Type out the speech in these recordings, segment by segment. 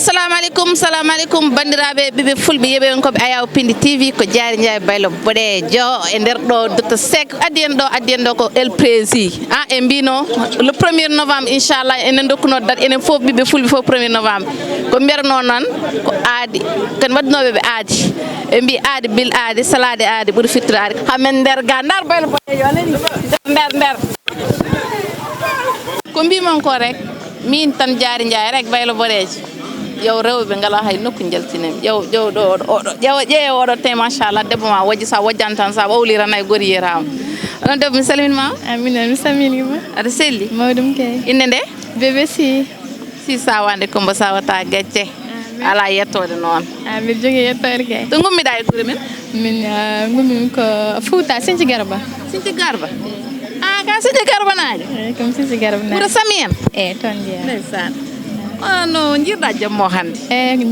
Assalamu alaikum bandiraɓe ɓiɓe fulɓe yeɓe on koɓe ayaw Piindi TV ko jaari Ndiaye baylo boɗejo e nder ɗo Douta Seck addi en ɗo ko el Preszi e mbino le 1er novembre inchallah enen dokkuno date enen fof ɓiɓe fulɓe fof 1er novembre ko mbiyatno noon ko aadi ken waɗinoɓe ɓe aadi ɓe mbi aadi bil aadi salade aadi ɓuuri fittude aadi hamen nder ga dar baylo boɗejo anani nder ko mbimon ko rek min tan jaari Ndiaye rek baylo boɗejo yow rewɓe ngala hay nokku jaltinem ƴeew ɗo ƴeewe oɗo te machallah debbo ma wojji sa wojjan tan sa ɓawliran hay gori yirama onon debbo mi salminima amina mi salminima aɗa selli mawɗum kay inde nde bébé si sawande Coumba sawata gacce ala yettode noon mbiɗa jogui yettode kay to gummiɗa e guure men min gummi ko Fouta Sinthiou Garba ka Sinthiou Garba naji comme Sinthiou Garba naji ɓuura sami en toon jeeya ndeysan no jiirɗa jammo hannde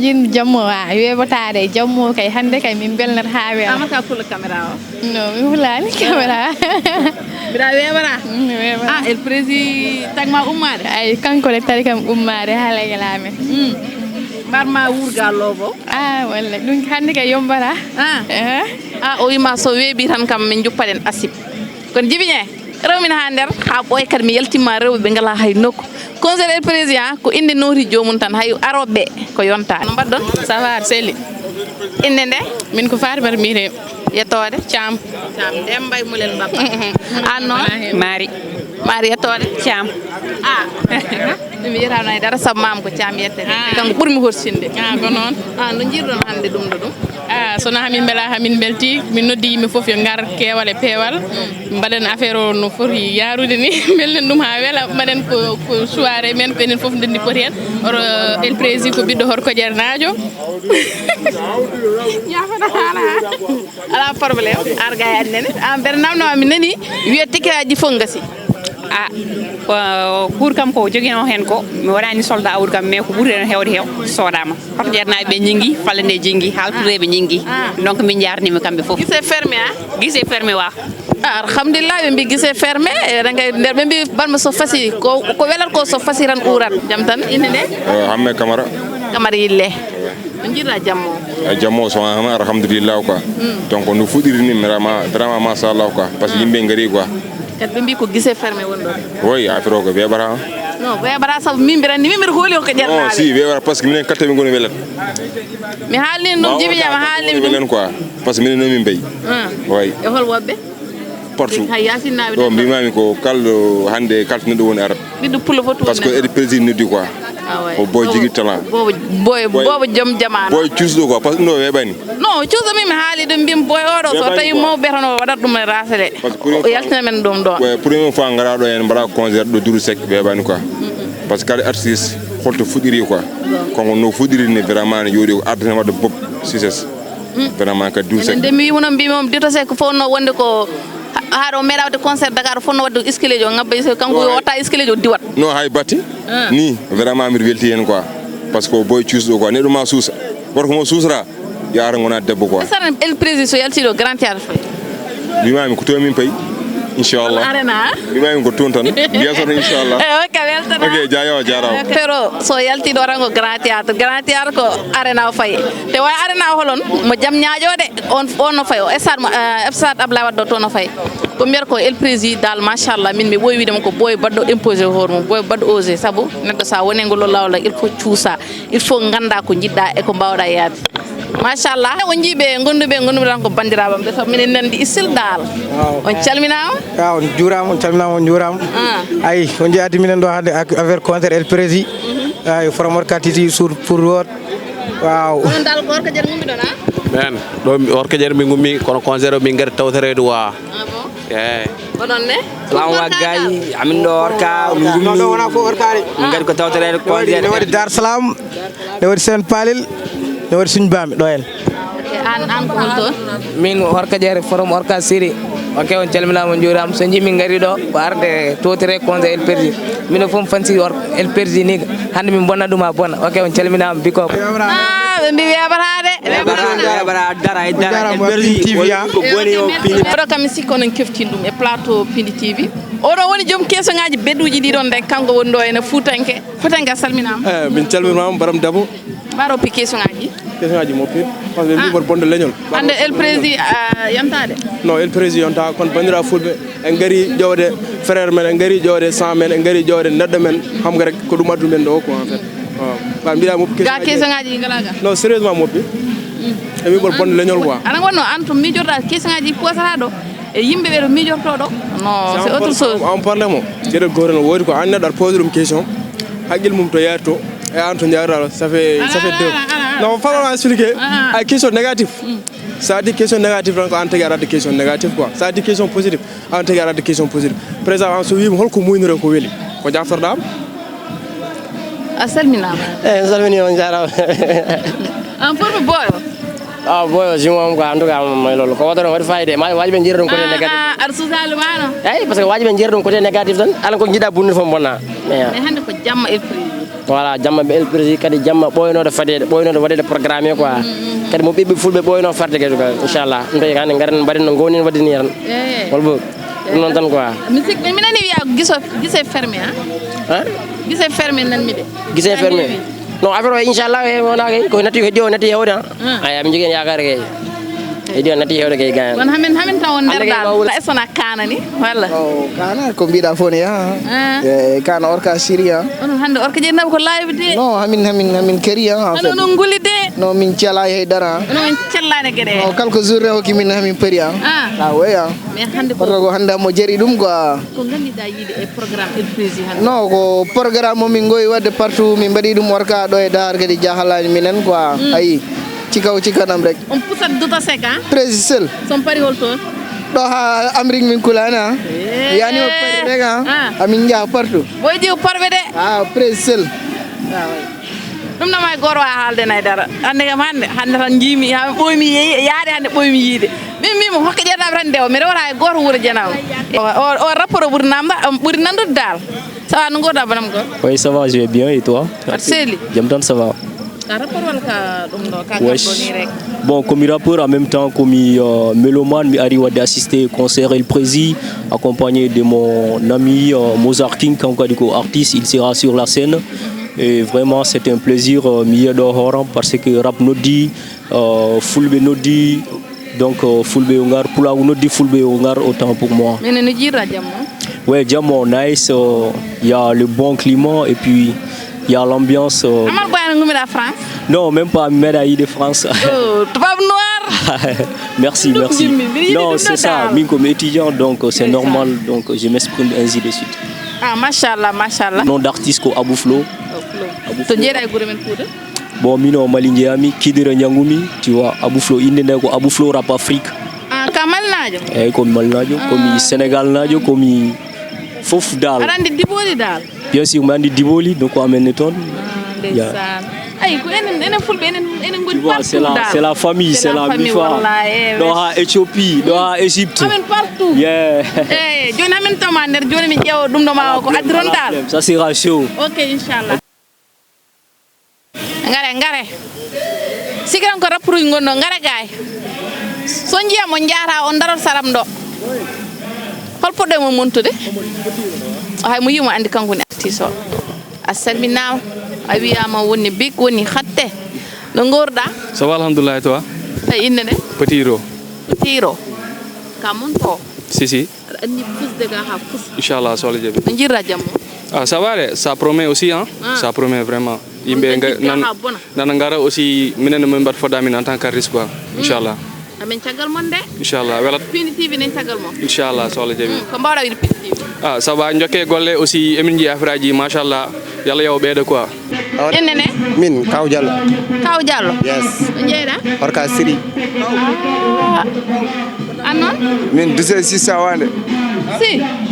jiirmi jammo weeɓotade jammo kay hannde kay min belnata ha weewa amata fulla caméra o non mi hulani caméra mbiɗa weeɓata el Preszi tagma ummade ay kanko le tari kam ummade haalake laamen mbarma wurgal lobo walla ɗum hannde kay yombata o wima so weeɓi tan kam min juppaɗen asib kono jibiñe rewmin ha nder ha ɓooy kadi mi yaltima rewɓe ɓe ngala hay nokku conseil el président ko inde noti jomum tan hay aroɓe ko yonta no mbaɗɗon safar selli inde nde min ko Fatimata Miré yettode Thiam Dembay Mulel Mbappa an noon Mari yettode Thiam mi yetano hay dara saabu mam ko Thiam yettede kanko ɓuurmi horsinde ko noon no jiirɗon hannde ɗum ɗo ɗum sono hamin beela hamin belti min noddi yimɓe foof yo ngar keewal e peewal mbaɗen affaire o no foti yaarude ni belɗen ɗum ha weela mbaɗen ko soirée men ko enen foof ndendi poti hen oto el Preszi ko ɓiɗɗo horkoƴere naajo yafata ala probléme arga e annene mbeɗa namnoma mi nani wiya tikiraji fof gasi pour kam ko joguino hen ko mi waɗani soldat awdi kam mais ko ɓuuri hen hewde heew sodama partenaire naɓe ɓe jingui fallende jingui haltouré ɓe jingui donc min jarnima kamɓe foof guise fermé guise fermé wa alhamdulillah ɓe mbi guise fermé nder ɓe mbi balma so fasi ko welat ko so fasi tan urat jaam tan inde nde Hamme Camara yille no jiiɗa jammo jammo so alhamdulillah quoi donc no fuɗiri ni vraiment machallah quoi par ce que yimɓe gaari quoi kadi ɓe mbi ko guise fermé woni ɗon oui affaire o ko weeɓata non weeɓata saabu min mbiɗa hooli ko ƴernaɓe si weeɓata par ce que minen kattaɓe goni welat mi haalni ɗum jibiña mi haalni ɗum welen quoi par ce que minen nomin mbayi oui e hol woɓɓe partout hay yasinnaɓe ɗo mbimami ko kalɗo hannde kaltoneɗo woni arat ɓiɗɗo pulla fof par ce que el Preszi noddi quoi o boy jigui talent bobo joom jamanu boy cuusɗo quoi par ce que ɗum ɗo weeɓani non cuusɗo min mi haali ɗum mbimi boy oɗo so tawi mawɓe tan o waɗat ɗum e rasele o yaltina men ɗum ɗon premiére fois gara ɗo hen mbaɗa concert ɗo Douta Seck weeɓani quoi par ce que kala artiste holto fuɗɗiri quoi konko no fuɗɗiri ni vraiment ne jooɗi ko ardata wadde bob success vraiment kadi Douta Seck nde mi wino mbimom Douta Seck fof no wonde ko haɗo meeɗa wadde concert Dakar fonno wadde escalade o ngabba kanko watta escalade o diwat non hay batti ni vraiment mbiɗa welti hen quoi par ce que boy cuusɗo quoi neɗɗo ma suusa gorko mo suusata yo ara gona debbo quoi sara el Preszi so yaltiɗo grand théâtre fay mbimami ko toon min payi inchallah mbimami ko toon tan yesoto inchallah ok weltana ok jarama pero so yaltiɗo rango grand théâtre ko arena o fayi te way arena o holon mo jaam ñaaƴode on no fayi o stade Ablaye Wade o toon no fayi ko mbiyata ko el Preszi dal machallah min mi ɓooyi widema ko ɓooyi baɗɗo imposé hoore mum ɓooyi baɗɗo osé saabu neɗɗo sa woni ngol lawla il faut cuusa il faut ganda ko jiɗɗa e ko mbawɗa yaade machallah o jiiɓe gonduɓe tan ko bandiraɓam ɓe sabu minen nandi issil dal on calminama on juurama on calminama on juurama ayi on jeeyati minen ɗo hande affaire concert el Preszi ay from orkatiti sur pour wot waaw on dal ko orka jar gummiɗon men ɗo orka jar min gummi kono concert o min gari tawtorede wa oɗon ne salamu gayi amin ɗo orka min gummi ɗo wona fof orkade min gari ko tawtorede concert ne waɗi Dar Salam ne waɗi Sen Palil ne waɗi Suñ Bami ɗo hen an ko hol toon min orka jar from orka siri ok on calminama on juurama so jii min gari ɗo ko arde totire concert el Preszi mino fof fansi el Preszi ni hande min bonna ɗum ha bona ok on calminama biko ɓe mbi weeɓatade oɗo kam mi sikki onon keftin ɗum e plateau Piindi TV oɗo woni joom keesoŋaji bedduji ɗiɗon de kanko woni ɗo ene fuutanke a salminama min calminama Baram Dabo Baro pi question ngaji. Question ngaji mo pi. Parce que libre bonde leñol. Ande el président yamtade. Non, el président yonta kon bandira fulbe en gari jowde frère men en gari jowde sang men en gari jowde neddo men xam nga rek ko dum addu men do ko en fait. Waaw. Mbiya mo pi Ga question ngaji ngalaga. Non, sérieusement mo pi. E libre bonde leñol quoi. Ana wonno anto mijorda question ngaji posata do e yimbe be do mijorto do. Non, c'est autre chose. On parle mo. Jere gore no wodi ko anna dar poser dum question. Hagil mum to yarto et anto ndiara ça fait deux. Non, faut pas expliquer. À question négative. Ça dit question négative donc on te garde question négative quoi. Ça dit question positive. On te garde question positive. Présent en so yim holko muynire ko weli. Ko jaftordam. Asalminama. Salmini on jara. En forme boyo. Ah boyo jimo ko andu ga may lolu ko wadoro wadi fayde ma waji ben jere dum ko négatif. Ar social mano. Parce que waji ben jere dum ko négatif tan ala ko jida bunni fo bonna. Mais hande ko jamma el prix. Voilà jamma be el prix kadi jamma boyno fade boyno wadi programme quoi. Kadi mo bibbe fulbe boyno farde gadu inshallah ndey kan ngaren bari no ngoni wadi ni ran. Holbo non tan quoi. Musique mi nani wiya gisse fermé hein? Gisse fermé nan mi de. Gisse fermé. Non affaire inshallah wona kay ko nati ko nati yewda. Ay am jigen yakar kay. Idi nati hewde kay gaay. Won hamin taw nder dal la esona kanani walla. Oh kana ko bida fone ya. Kana orka syria. On hande orka je nab ko live de. No hamin keriya en fait. Non nguli de. No min ciala hay dara. Non cialane gede. No kalko journée o kimin hamin periya. Ah ouais ya. Mais hande ko hande mo jeri dum quoi. Ko gandi da yide e programme el président. No ko programme mo min goy wadde partout min badi dum orka do e dar gadi jahalani minen quoi. Ayi. Ci kaw ci kanam rek. On poussat Douta Seck hein? Preszi seul. Son pari holto. Do ha amrik min kulana. Yani o pari rek ha. Amin ja partout. Boy diw parbe de. Ah Preszi seul. Dum na may goro haalde nay dara. Ande kam hande tan jimi ha boymi yaade hande boymi yide. Min mo hokka jeeta tan dew mi wara goro wuro jenaw. O rapport buri namba buri nandu dal. Ça va no goda banam go? Oui, ça va, je vais bien et toi? Seli. J'aime tant ça va. Bon, comme rappeur en même temps, comme mélomane, mais arrive d'assister au concert El Preszi, accompagné de mon ami Mozart King, artiste, il sera sur la scène. Et vraiment, c'est un plaisir, parce que rap nodi, fulbe nodi, donc fulbe ungar, pula nodi, fulbe ungar, autant pour moi. Ouais, diamant, nice, il y a le bon climat et puis il y a l'ambiance. France? Non, même pas médaille de France. Oh, tu vas noir. Merci. Non, c'est ça, moi comme étudiant, donc c'est normal, donc je m'exprime ainsi de suite. Ah, machallah. Nom d'artiste ko Abouflo. Bon, mino Malingiami, Kidira Nyangumi, tu vois, Abouflo, Indénego, Abouflo Rap Afrique. Ah, Kamal Nadio? Comme Malnadio, comme Sénégal Nadio, comme Fof Dal. Arandi Diboli Dal? Bien sûr, Mandi Diboli, donc on amène ton. C'est la famille, c'est la bifa. Dans Éthiopie, dans Égypte. Yeah. Ça sera chaud. Ok, Inch'Allah. Ngare. Sigram ko rappuru ngono ngare gaay. So njiyamo njara on darol saram do. Hol podde mo montude? Hay mo yimo andi kanko ni artiste o. Asalminama a wiyama woni big woni hatte no gorda ça va alhamdulillah toi ay innene petit ro kamon to si ani pousse de ga ha pousse inchallah so le jebi njira jammo ça va ça promet aussi hein ça promet vraiment yimbe nan ngara aussi minen men bat fodami en tant qu'artiste quoi inchallah amen tagal mon de inchallah wala Piindi TV nen tagal mon inchallah so le jebi ko mbawda wi Piindi TV ça va njokke golle aussi emin ji afraji machallah yalla yow beede quoi enene min Kaw Diallo yes jeeda orka siri anon min duse si sawande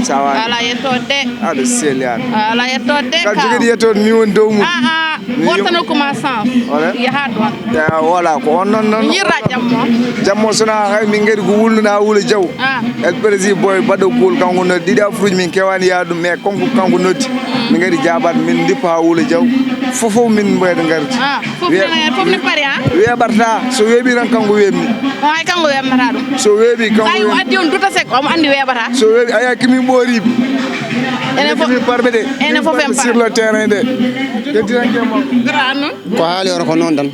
ala yettode ala selian ala yettode ka jogidi yettode mi won dow mum wortano commençant yaha don ya wala ko on non yirra jammo sona hay min ngari ko wulna wula jaw El Preszi boy bado kul kanko no dida fruji min kewani yaadu mais kanko noddi min ngari jabat min dippa ha wula jaw fofo min mbayde ngari fof ni pari ha webarta so webi ran kanko wemmi ay kanko wemata dum so webi kanko ay addi on Douta Seck o mo andi webata so webi aya kimi moribi enen fof en sur le terrain de ko haali on ko noon tan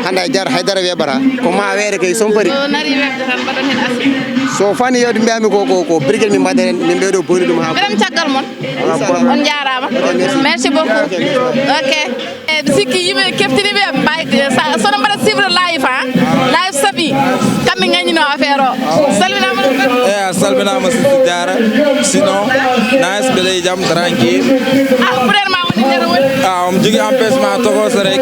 hannde jar haydara weɓata ko ma weere kay sompari nari webde tan mbaɗon hen assi so fani yewde mbiyami ko brigel min mbaɗeren min ɓeeɗo booni ɗum ha ɓeɗem caggal moon on jarama merci beaucoup ok sikki yimɓe keftiniɓe mbay sono mbaɗa suivre live ha live saabi kamɓe gagnino affaire o salminama a salminama Sister Diarra sinon nice mbeɗa jaam tranquille frère ma woni nder woni omo jogui empêchement tokoso rek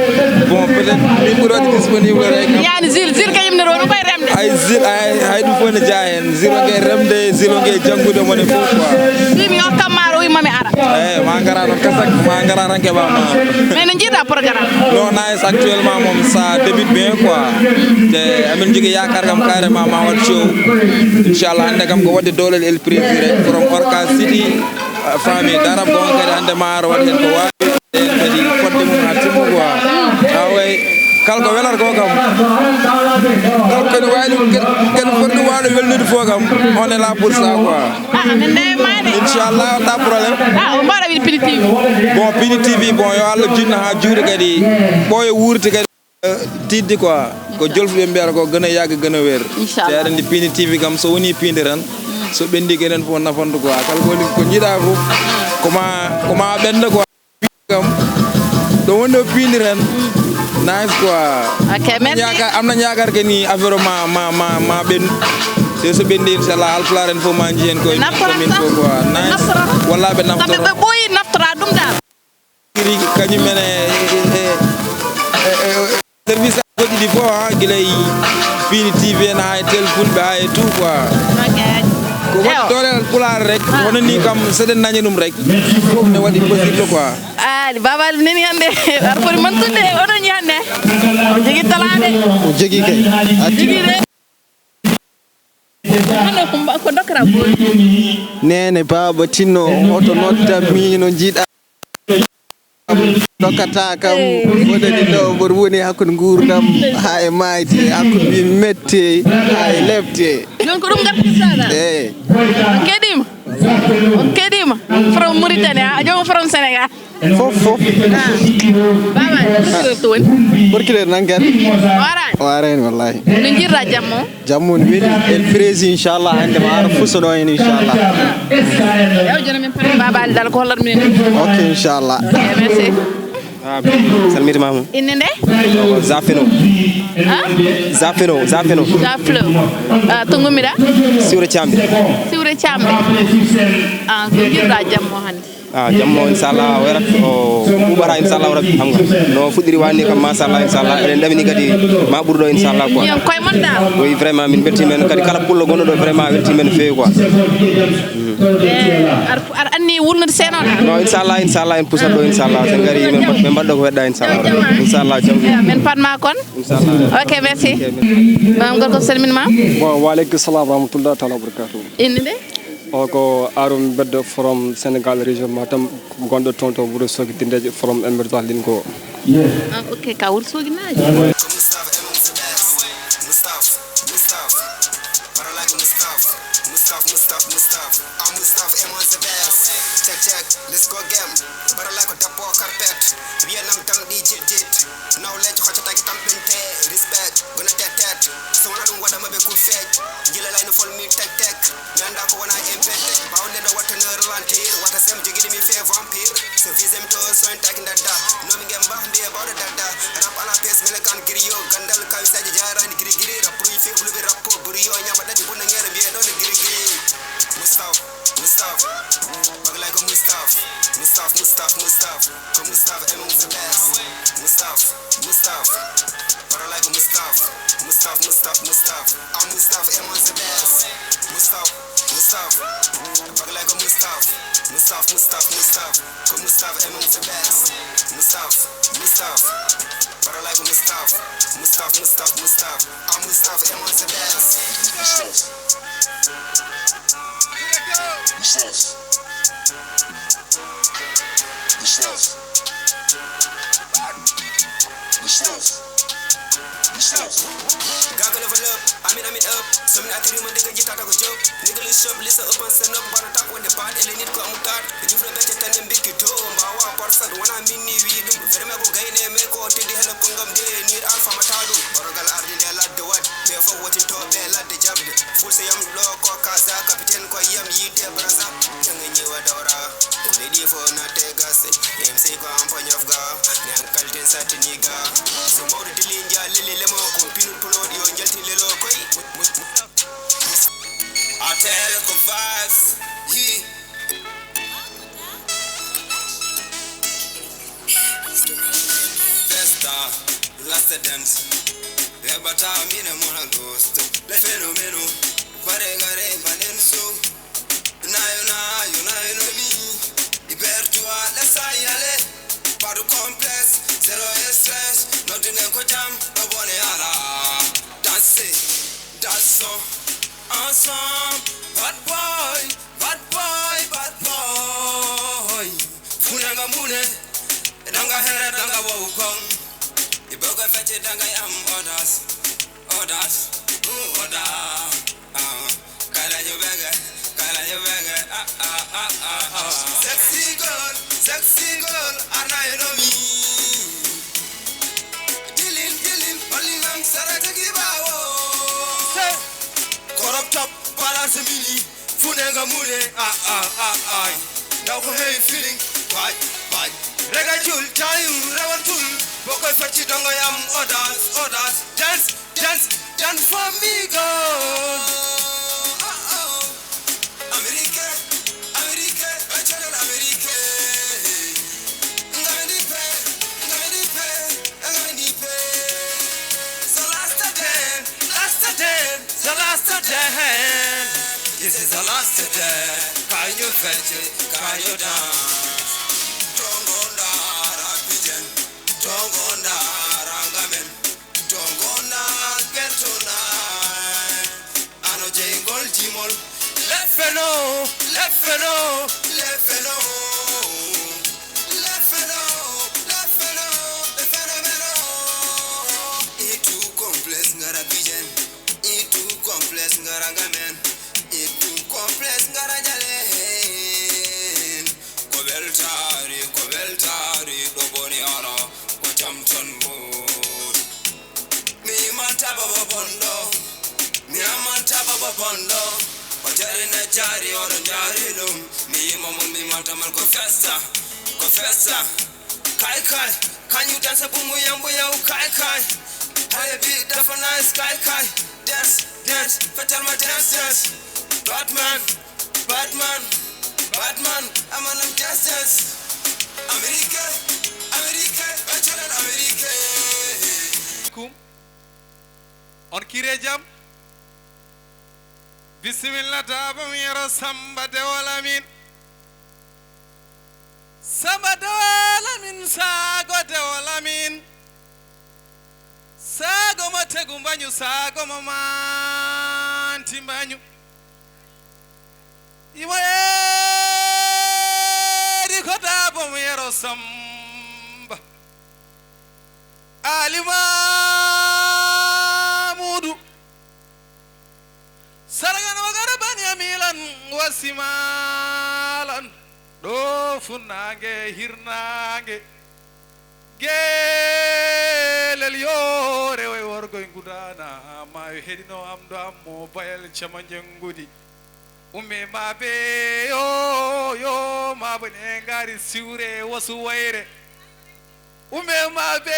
bon peut être min ɓuurode disponible rek yani zil kañum nder woni koye remde ay zil hay ɗum fof ne jaa hen zilo ngue remde zilo ngue janggude mone fof quoi wimi hokkam maaro wimami ara eyyi ma gara noon kasak ma gara tan keɓama mais no jiiɗa programme non nice actuellement moom ça débute bien quoi te amin jogui yakar kam carrément ma wat show inchallah hande kam ko wadde dowlel el prési rek from Orca City famille darab gon kadi hande maaro waɗi hen ko wawi en kadi fodde mum ha timmu quoi away kala ko welar ko kam kala kene wawi kene foti wawde welnude fo kam on est là pour ça quoi inchallah ta problème o mbaɗa wiide Piindi TV bon Piindi TV bon yo Allah jinno ha juuɗe kadi ɓooya wuurde kadi tidde quoi ko jolfuɓe mbiyata ko gëna yagga gëna weer te aɗa andi Piindi TV kam so woni Piindi tan so ɓendi kenen fof nafantu quoi kala ko jiiɗa fof koma ɓenda quoi kam ɗo woni ɗo Piindi tan nice quoi ok merci am nañ yakar ke ni affaire ma ɓen te so ɓendi inchallah alpulaar en fof ma jiyen komin fof quoi nice walla ɓe naftoro kamɓe ɓe ɓooyi naftora ɗum dal kañum mene service a goɗɗi ɗi fof ha guilay Piindi TV en ha e tel fulɓe ha e tout quoi ko waɗi dolel pulaar rek hono ni kam seɗen nañi ɗum rek fof ne waɗi possible quoi babal neni hande aɗa foti mantude oɗon ñi hande o jogui talade o jogui kay jogui de hande ko dokkata boyi nene baba tinno oto notta miino jiiɗa dokkata kam woɗani ɗo mboɗo woni hakkude gurdam ha e mayde hakkude mi mette ha e lebte joni ko ɗum gartitaɗa eyyi on keɗima from Mauritanie a jomum from Sénégal fof baba to woni Burkina nanguere warani wallahi no jiirɗa jamma o jamma ne weeli el prési inchallah hande ma ara fusoɗo hen inchallah ew joni min pari baba ali dal ko hollat minen ok inchallah merci salmitimama inde nde zafino zafino to gummiɗa siwre camɓe ko jiirɗa jamma o hande jammo inchallah warat o ɓuɓata inchallah rabbi xam nga no fuɗɗiri wani kam machallah inchallah eɗen ɗamini kadi ma ɓuurɗo inchallah quoi yon koye mon dal oui vraiment min beltimen kadi kala pullo gonɗo ɗo vraiment weltimen no fewi quoi aɗa anni wulnude seenoɗa non inchallah en pusat ɗo inchallah sen gari min mbaɗɗo ko weɗɗa inchallah jam min patma kon ok merci mam gorko salminma bon waleykum salam rahmatullah taala wabarakatuh inde nde o ko arum beddo from Sénégal région Matam gonɗo toon to wuuro Sogi Tindeje from émergence lin ko ok ka wuuro Sogi naaji let's go game bara la ko tappo carpet wiyanam tam ɗi jiɗjiɗ nawlejo hoccataki tampinte respect gona tet so wona ɗum waɗama ɓe coup feej jilalay no folmi tek mi anda ko wona impete bawde ɗo wattano ralentir wata sem joguiɗimi fe vampire so visem to soin taki dadda nomi gem mbah mbiye bawɗo dadda rap ala pes mele kan griyo gandal kawisaji jarani giri rappuyi febluɓe rappo buriyo ñama ɗaɗi buna ngere mbiye ɗo no giri Mustafa baglay ko Mustafa ko Mustafa et mon best Mustafa parolay ko Mustafa I'm Mustafa et mon best Mustafa baglay ko Mustafa ko Mustafa et mon best Mustafa parolay ko Mustafa I'm Mustafa et mon best Gaga level up, I mean up. Some not to my nigga get out of a joke. Nigga listen up, listen up and stand up. But I talk when the part, and need to come out. You feel better than them big to Bawa Parsa, when I mean you. Very much go gain and make out to the hell of Kungam Day. Need Alpha Matado. Borogal Arden, they lad the what. Therefore, what in top, they lad the job. Full say I'm low, Kaza, Captain Koyam, Yite, Braza. Young and you adora. Lady for not take us. Name say, go on, Pony of God. Name Calton Satiniga. So more the Linja, Lily Lemon, Pinot Polodio, and Jelty Lilo. I tell you, vibes. Festa, last dance. Rebata, mina mona ghost. Le fenomeno, paregare, manenso. You know me. Ibertua, let's ayale. Padu complex, zero stress. Nothing echo jam, no one ala. That's it, that's so. Awesome, bad boy, bad boy, bad boy. Funanga mune, danga hera danga wukong. Iboga fete danga yam odas. Kala you bega. Sexy girl, and I know me. Dilin, only lang sarata gibawo. Corrupt up, balance a mini, Funanga Mune, now for hey feeling, bye. Regajul, time, Rawatul, Boko Fachi Dongayam, others, dance for me, girl. America, Channel America. This is the last day. Can you fetch it? Can you dance? Don't go down, pigeon. Don't go down, rangamen. Don't go down, get tonight. Ano jay gold timol. Let fellow. It too complex, ngara pigeon. It too complex, ngara rangamen. Complex Garajalen Coveltari, Doboniana, Cochampton Mood. Me Mantaba Bondo, Ojarina Jari or Jarilum, me Mamma Mantaman Confessa, Kai, can you dance a Bumuya, Kai? I be the nice Kai, dance, fatal my dancers. Batman, I'm an justice. America, Channel America. On Kirejam, Bismillah, Tabamira, Samba de Olamin, Sago de Olamin, Sago Mategumbanyu, Sago Maman Timbanyu. Iwaeri kota bomero samba alima mudu saragana wagarabani amilan wasimalan do funange hirnange gelel yore way worgo ngudana ma hedino amdo ammo bayel chamangudi Ume mabe yo mabune ngari siure wasu waire. Ume mabe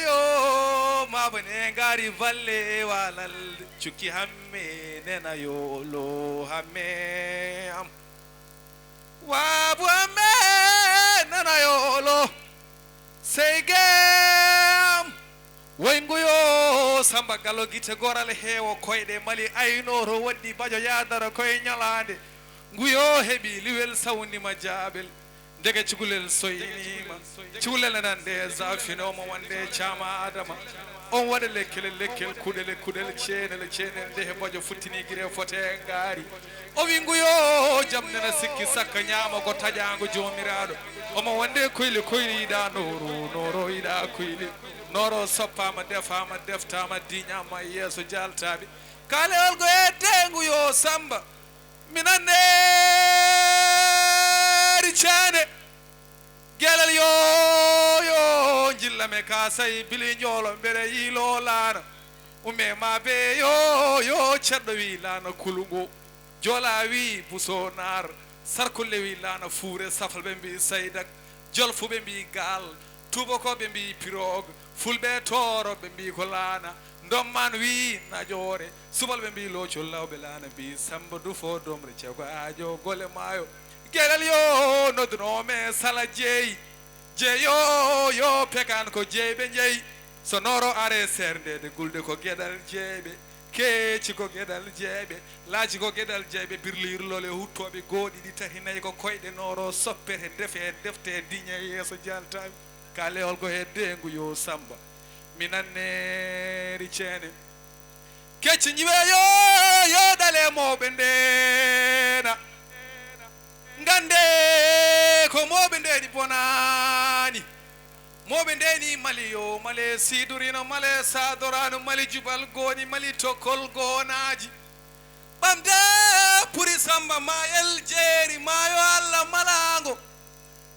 yo mabune ngari valle walal chuki hamme nena yo lo hamme am. Wabu hamme nena yo lo segem. Wenguyo samba galo gite gorale hewo koyde mali aynoro waddi bajo yadara koy nyalande nguyo hebi liwel sawni majabel ndege cugulel soynima cugulel nande zafinomo wande cama adama on waɗa lekkel kuɗele ceene ndehe moƴo futtinigire fote ngaari o wi nguyo jam nana sikki sakka ñaama ko taƴago jomiraɗo omo wonde koyle yiɗa noro yiɗa koyle noro soppama defama deftama diñama yeeso jaltaɓe kalewol go hedde nguyo samba minanneeri ceene gelal yo jillame ka sayi bili ñoolo mbere yiilo laana ume ma be yo ceɗɗo wi laana kulungo jola wi buso naar sarkulle wi laana fuure safal ɓe mbi saydak jolfu ɓe mbi gaal tubakoɓe mbi pirogue fulɓe tooro ɓe mbi ko laana domman wi najoore subal ɓe mbi loocol lawɓe laana mbi samba dufo domre ceeko aajo gole maayo gelal yo nodunome sala jeeyi jeeyo pekan ko jeeyɓe jeeyi so noro are serdede gulde ko gueɗal jeeyɓe keeci ko gueɗal jeeyɓe laaji ko gueɗal jeeyɓe birlirlole huttoɓe gooɗiɗi tati nayyi ko koyɗe noro soppete defe defte diñe yeeso jaltaɓe ka lewol ko hedde nguyo samba minanneeri ceene kecci ñiwe yo ɗale mawɓe ndena gande ko mawɓe ndeni bonani mawɓe ndeni mali yo male sidorino male sadorano mali jubal goni mali tokkol gonaji ɓamde puri samba mayel jeeri mayo allah malago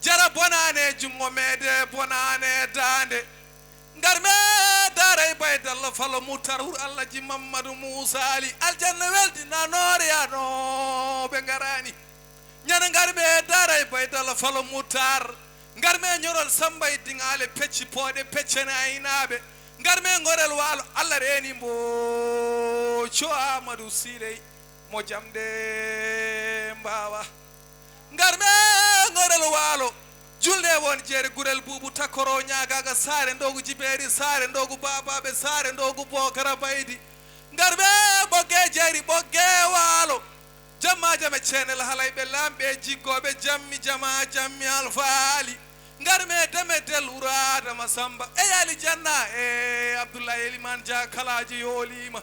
jara bonane jungo mede bonane dande ngar me daray baydallah falo mutar hur allah ji mamadou moussa ali aljanna weldinanore yano ɓe garani ñana ngar me daray baydallah falo mutar ngar me ñorol samba e dingale pecci pooɗe peccene aynaɓe ngar me gorel waalo allah reni mbo co amadou siley mo jamde mbawa ngar me gorel waalo julde won jeere gurel buubu takkoro ñagaga saare ndogu jibeeri saare ndogu babaɓe saare ndogu bokara baydi ngar ɓe ɓogge jeeri ɓogge waalo jamma jame ceenel halayɓe lamɓe jiggoɓe jammi jama jammi alfaali ngar me deme del uradama samba e yaali janna e abdoulaye eliman dia kalaji yoolima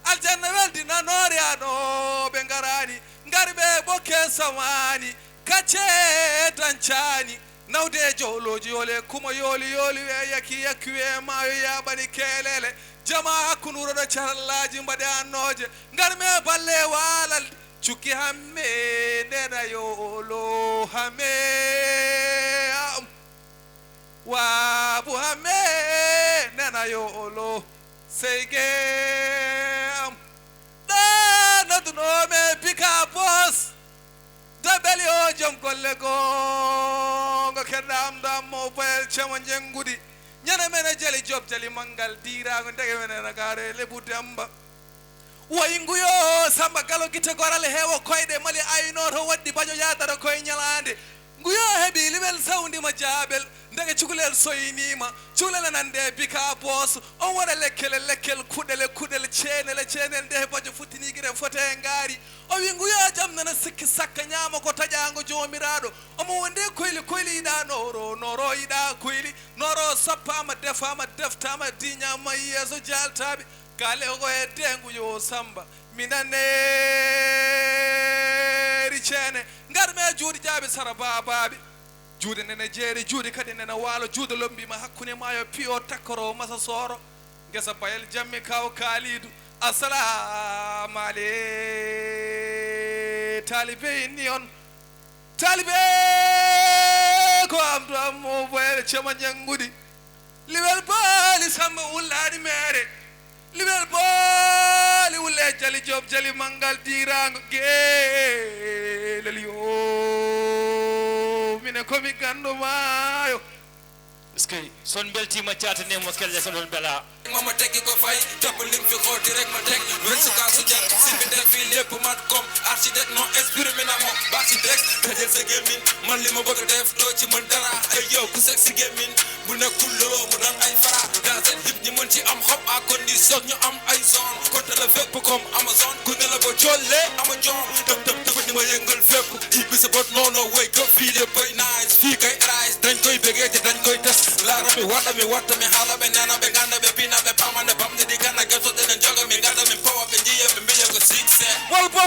aljanna weldi nanore ano ɓe garani ngar ɓe ɓokke sawani kacce dancani nawde jowloji yole kuma yoli we yakki we maayo yaɓani kelele jama hakkunuro ɗo carallaji mbaɗe annoje ngar me balle walal cukki hamme ndena yolo hamme wabu hamme ndena yolo seyge am ɗa nodunome bika bos dabeli o jom golle gongo kedam dam mo bayel chama jengudi nyana mena jali job jali mangal dirago ndege mena nagare lebu damba wayinguyo samba galo gite goral hewo koyde mali ayno to waddi bajo yadara koy nyalande nguyo hebi libel sawndi ma jabel ndege cugulel soynima cugulel nande bika boss on wara lekkel kudele ceenel de bajo futtinigire fote ngari o winguyo jam nana sikki sakka nyama ko tajango jomiraado omo wonde koyli ida noro ida koyli noro sappama defama deftama diñama yeso jaltabe kale o e dengu yo samba minane ricene ngar me juudi jaabe sara bababe juude nene jeeri juude kadi nene waalo juude lombima hakkune maayo piyo takkoro masa soro ngesa bayel jammi kaw kaalidu assalamu aley talibe ni on talibe ko amdu ammo bayel cema ñangudi liwel baali samba wullaadi mere liwel baali wulle jali job jali mangal dirango gelel yo mine komi gandu maayo Eskay son beltima tiata ne mo kelle son bela mama tekki ko fay top lim fi xoti rek ma tek rek su ka su jang simbi del fi lepp mat kom architecte non expérimenté na mo basi tek tajel sa gemin man li ma bëgg def do ci man dara ay yow ku sexy gemin bu nekul lo mu dan ay fara da set hip ñi mën ci am xop à condition ñu am ay zone ko tele fepp comme amazon ku ne la bo cholle ama jom top ni ma yëngal fepp ci bi sa bot non no way ko fi de bay nice mi watta mi haala ɓe nana ɓe ganda ɓe pina ɓe pamande bamde ɗi ganda gesoɗe ne joga mi ganda min pawa ɓe jiya ɓe mbiya ko succès walbo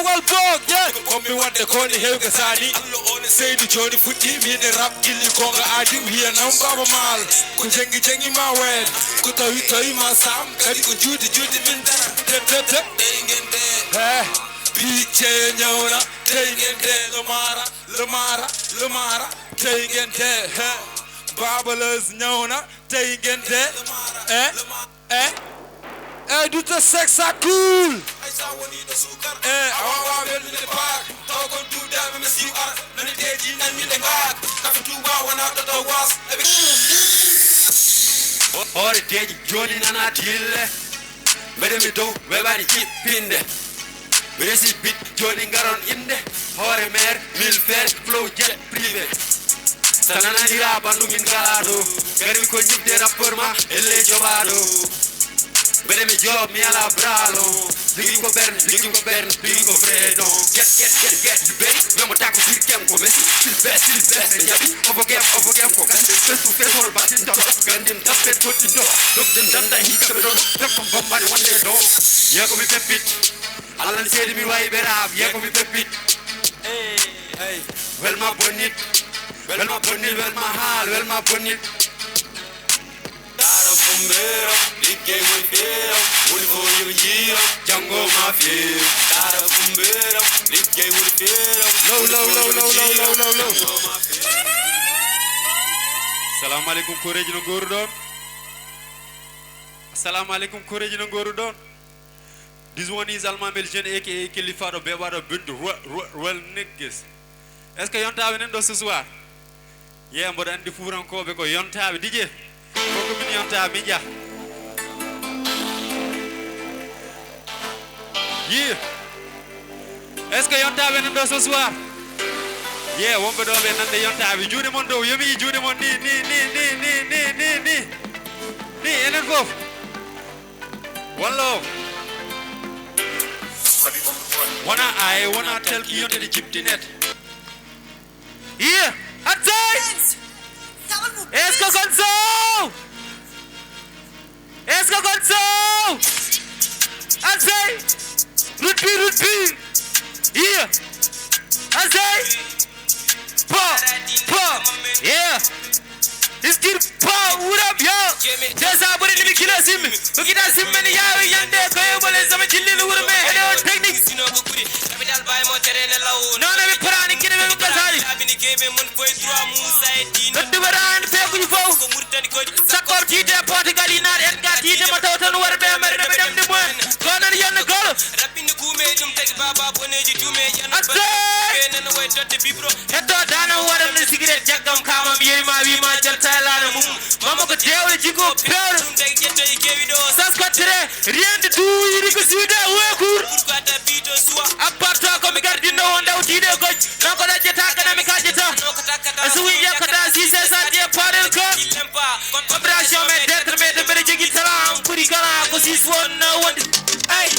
yeah kommi wadde koni hewge sani allo one seydi joni fuɗɗi wiide rap gilli konga aadi wiya nam baba mal ko jengi ma ween ko tawi ma sam kadi ko juudi min dara tete ngende picce ñawna tey ngende le mara tey ngende babalas ñawna tey ngende Douta Seck ça cool awa welnude paak taw kon duudame mi siw ara nani teji nanminde ngaak kaɓe tuuba wona ɗoɗo was hoore deeƴi joni nana dille mbeɗe mi dow weɓani jippinde mi resi bit joni garon inde hoore maire mille faire flow jet privé sa nananira bandu min gala ɗo garmi ko ñibde rapport ma elle joɓaɗo mbeɗe mi job mi ala bralo ligi ko berne ligi ko fredo get beri memo tako birkem ko mesi silvestre jabi ofo gem ko kasi fesu fesol batin do gandim tapet totti do dokden danda hikabe do defko bombani wonde do yeko mi peppit alla ni sedi mi wayi berab yeko mi peppit hey welma bonit welma bonit daro fumbero liggey woni feero woni fo yoɓe jiiro janngo ma feew dara fumbero liggey woni feero low assalamu aleykum koreji no goru ɗon assalamu aleykum koreji no goru ɗon this one is almamel jeune aka kilifaɗo beɓaɗo bindu well niggas est ce que yontaɓe nen ɗo ce soir ye mboɗo andi fuurankoɓe ko yontaɓe dije koko min yonta mi ja yeah est ce que yontaɓe nan ɗo ce soir yeah wonɓe ɗo ɓe nande yontaɓe juuɗe mon dow yomi yi juuɗe mon ni enen fof wallo wona aye wona tel ko yonde jibtinet yeah attay est-ce que Gonzo? Est-ce que Gonzo? Ansay! Root yeah! Ansay! Pa! Yeah! This kid pa! What up, yo? Just how put it in the killer sim. Look at that sim and the yaw yonder. Koyable is some chilling with me. Hello, techniques. No, let me put on the kid of the Kazali. Let the Baran pay for you folks. Sakor Tita, Portugal, and got Tita Matotan, where they married them the one. Gonna the young girl. Rapping the Kume, take Baba, Boneji, Jume, and I say, and away to the people. Head to Dana, what a cigarette, Jack, come, Yema, Vima, Jaltala, Mama, could tell you go, Pearl. Saskatchewan, rien de tout, il est que Aparta come gardino onda utide go nako da jeta kana mikajeta asui ya kata sise satie parel ko operation me d'être me de bere jigi talam puri kala ko sis wonna wond ay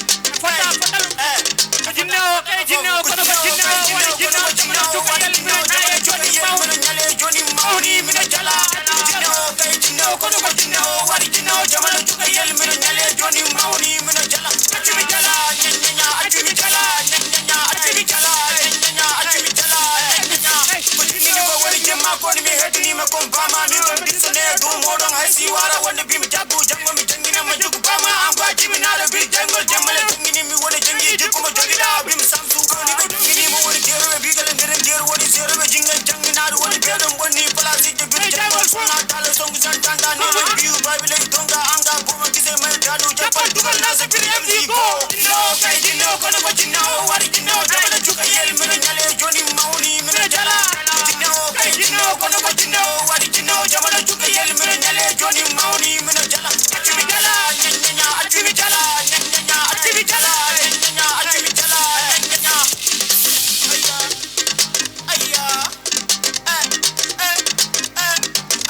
fata jinno kono jinno to ko yel mi ay joni mauni mi jala jinno kono ko jinno wari jinno jamalo to ko yel mi nyale joni mauni mi jala achimi jala achimi jala achimi jala achimi jala kujini ko wari jema ko ni hedi ni ma ko bama ni don disne do modon hay si wara wonde bi mi jabu jango mi jangina ma jugu bama amba jimi na do bi jangol jamale tungini mi woni jangi jikko mo jogida bi mi samsu ko ni ko tungini mo woni jero be bigal ngere jero woni jero be jingal jangina do woni bedon bonni place de bi jangol sona dal songu santanda ni do bi babile tonga anga buma kise mal dadu japal dugal na se mc ko no kay dino ko no jinno wari jinno jamale juga yel mi nyale joni mauni mi jala jinno kay jinno ko no jinno wari jinno jamale juga yel mi nyale joni mauni mi jala achimi jala nyanya achimi jala nyanya achimi jala nyanya achimi jala nyanya ayya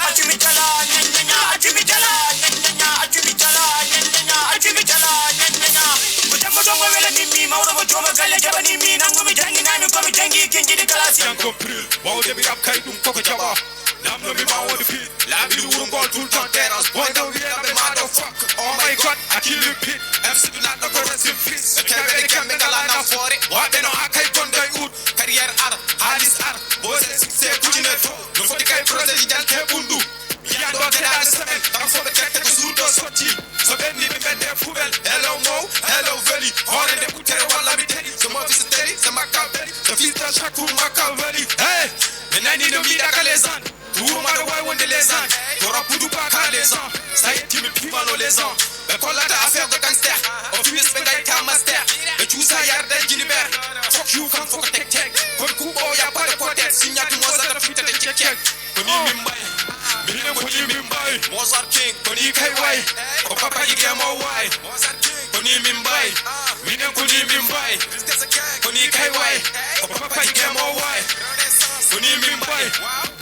achimi jala nyanya achimi jala nyanya achimi jala nyanya achimi jala nyanya kujambo dongo wele mimi mawdo mo joma galle jabani mi nangu mi jangi nami ko mi jangi kinji di kalasi compris wow de bi rap kay dum koko jaba Namno mi ma wonde fi Labi du wuro ngol tout le temps terrasse Boy don't be a motherfucker Oh my god I kill you pit MC du not go rest in peace Kebe de kembe ngala na fore Wabe no akay kondoy ut Carrière ar Halis ar Boy se succès kujine to No foti kay projet di jal ke bundu Ya do de da semaine Dama fobe kette ko sur do sorti So ben ni mi bende poubelle Hello Mo Hello Valley Hore de kutere wala mi tedi So mo fils tedi So makabeli So fils de chaque makabeli Hey Menani no mi daka les ans Tour ma de way wonde les ans Tora pudu pa ka les ans Ça y est tu me pivalo les ans Mais quand la ta affaire de gangster On finit se benga ita master Le chusa yarde gilibert Fuck you kan fuck tek tek Kon kubo ya pa de potet Signatu Mozart fita de check check Koni mimbay Mine koni mimbay Mozart King koni kai way O papa ige mo way Koni mimbay Mine koni mimbay Koni kai way O papa ige mo way Koni mimbay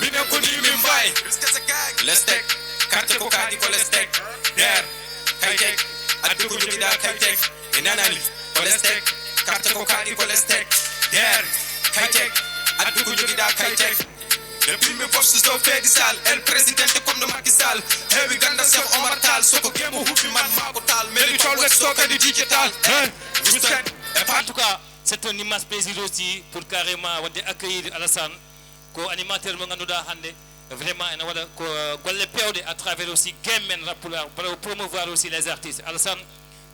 Mine koni mimbay Let's take Karte ko kadi ko let's take There Kai take Addu ko jogi da kai take Inanani ko let's take Karte ko kadi ko let's take There Kai take Addu ko jogi da kai take Depuis mes poches sont fait du sale El presidente comme de Macky Sall Heavy ganda Cheikh Omar Tall Soko gemo hupi man mako tal Mais du tol wet stock du digital En tout cas, c'est un immense plaisir aussi pour carrément accueillir Alassane, co-animateur Mangandouda Hande. Vraiment, golle pewde à travers aussi game men rapulaar pour promouvoir aussi les artistes. Alassane,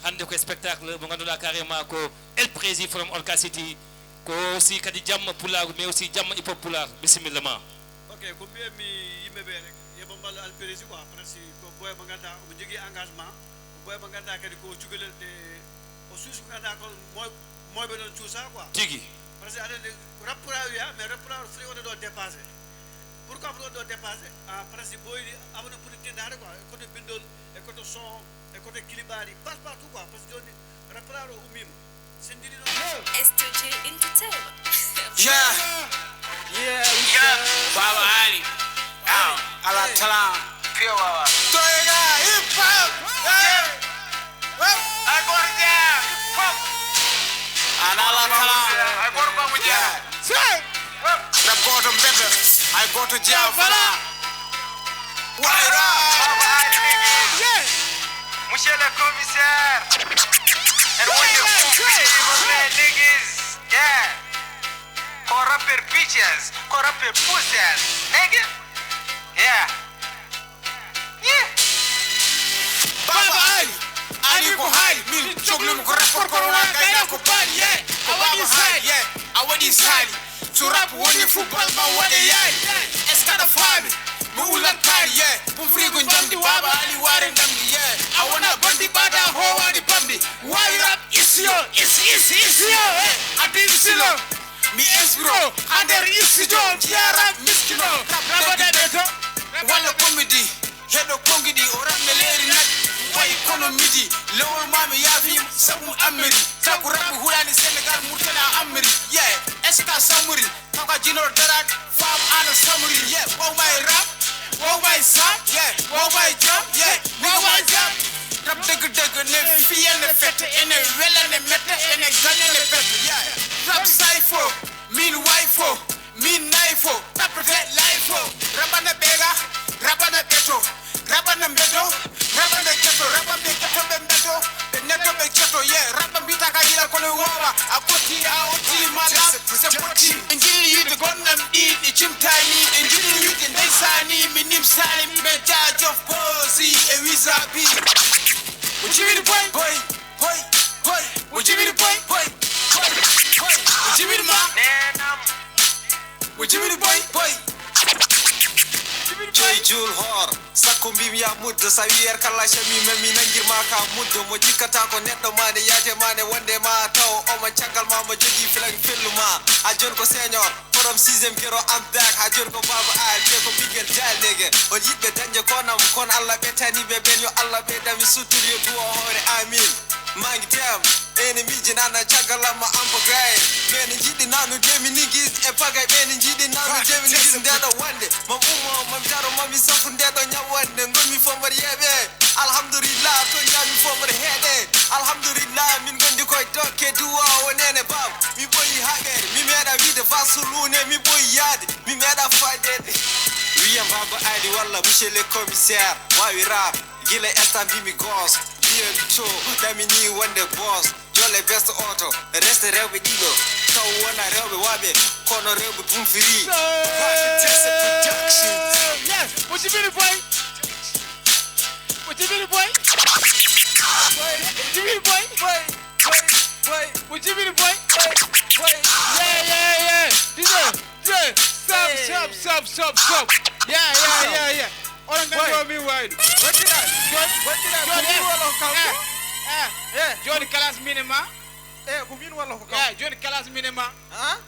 Hande ko spectacle Mangandouda carrément ko El Preszi from Orca City, ko aussi kadi jam pulaar mais aussi jam hip hop pulaar. Bismillah. Ok, ko mbiye mi yimɓe ɓe rek yeɓa mballa alpérisi quoi presque ko boye mo ganduɗa omo jogui engagement ko boye mo ganduɗa kadi ko cukalel ɗe o suusi ko ganduɗa ko moyɓe ɗon cuusa quoi tigui par ce que aɗa rappora wiya mais rappora foti wonde ɗo dépassé pourquoi foti wonde ɗo dépassé presque boyɗi abano poti tindade quoi e côté bindol e côté son e côté kilibari passe partout quoi parce que joni rappora o ummima sen ndiɗi ɗon STG Entertainment Yeah, Baba Ali Ala Talam Pure Baba Toyega hip hop I go to jam hip hop And Ala Talam I go to Bamu jam Rap go to better I go to jam fala Waira Baba Ali Monsieur le commissaire And when you move niggas Yeah Corrupted bitches, corrupted pussies, nigga. Yeah. Yeah. Baba Ali ko high, min choglum ko rapport ko wala kayna ko bari, yeah. I want this high, yeah. I want this high. To rap woni football ba wade yayi. Eskada fabi, mu ulat kari, yeah. Pum frigo njamdi Baba Ali ware ndamdi, yeah. I wanna bandi bada ho wadi bambi. Why rap is yo, is yo, eh. Adin silo. Mi espiro, under isijo, tiara miskino. Rabada beto, wala comedy, hedo kongidi, orat meleri nat. Wai comedy, lowol mami yafim, sabu amiri. Sabu rapu hulani Senegal murtala amiri. Yeah, eska samuri, kaka jinor darat, fam ana samuri. Yeah, wow my rap, wow my sap, yeah, wow my jump, yeah, wow my jump. Rap deg ne fiye ne fete, ene wela ne mette, ene gane ne pete, yeah. Rap cypher, mean wifo, mean knifeo, tapete lifeo. Rabana bega, rabana keto, rabana mbedo, rabana keto, rabana keto mbedo, neto beketo, yeah. Rabana bitaka ila kone wawa, akoti aoti mala, sepoti. Injili yute gondam eat, ichim tiny, injili yute nesani, minim sani, me charge of posy, e wizabi. Would you be the boy, boy, boy, boy? Would you be the boy, boy? Would you be the man? Would you be the boy, boy? Joy Jul Hor Sakko mbim ya muddo sa wiyer kala shami mami nangir ma ka muddo mo jikkata ko neddo mane yate mane wonde ma taw o man cangal ma mo jogi filang felluma a jon ko senior from 6e kero am back ha jon ko baba al te ko bigel dal nege o yibbe danje konam kon alla betani be ben yo alla be dami suturi do hore amin mangi dem enemy jinana chagala ma ampo gay ben jidi nanu demi nigis e pagay ben jidi nanu demi nigis ndado wande mo ummo mo taro mami sofu ndado nyawande ngomi fomar yebe alhamdulillah to nyami fomar hede alhamdulillah min gondi koy dokke duwa wonene bab mi boyi hage mi meda wide fasulune mi boyi yade mi meda fadede we Viens Baba Adi walla monsieur le commissaire wawi rap gila instant bimi gos bientôt damini wonde boss jole best auto reste rewbe dido taw wona rewbe wabe kono rewbe bumfiri yes what you mean boy what you mean boy what you mean boy what you mean boy yeah stop yeah orang kan mi wide what did I Johnny class minima ko min walla ko yeah Johnny class minima ha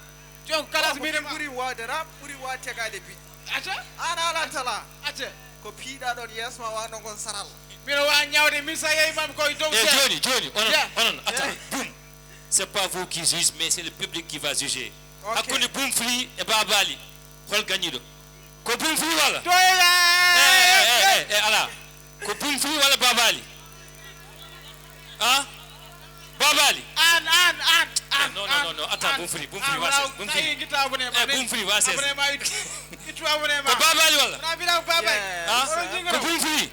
John class minima puri wade rap puri wa tegade bi acha ana ala tala acha ko piida don yesma wa non gon saral mino wa nyawde mi sa yey mam koy dow Johnny on attends boum c'est pas vous qui jugez mais c'est le public qui va juger hakkunde boum free e babali hol gagnido ko boum free wala to ala ko boum free wala babali hein babali non attends boum free wasa boum free boum free wasa itu abone ma ko babali wala na bila babali ko boum free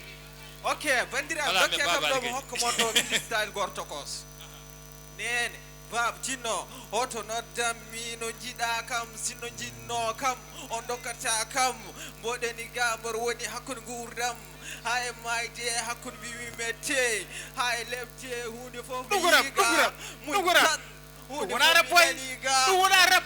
ok bandira dokke kam do mo hokko mo do freestyle gorto kos nene bab jinno oto noddammi no jiɗa kam sinno jinno kam on dokkata kam mboɗeni gambor woni hakkude gurdam ha e mayde hakkude mbimi mette ha e lebte hunde fof wona rap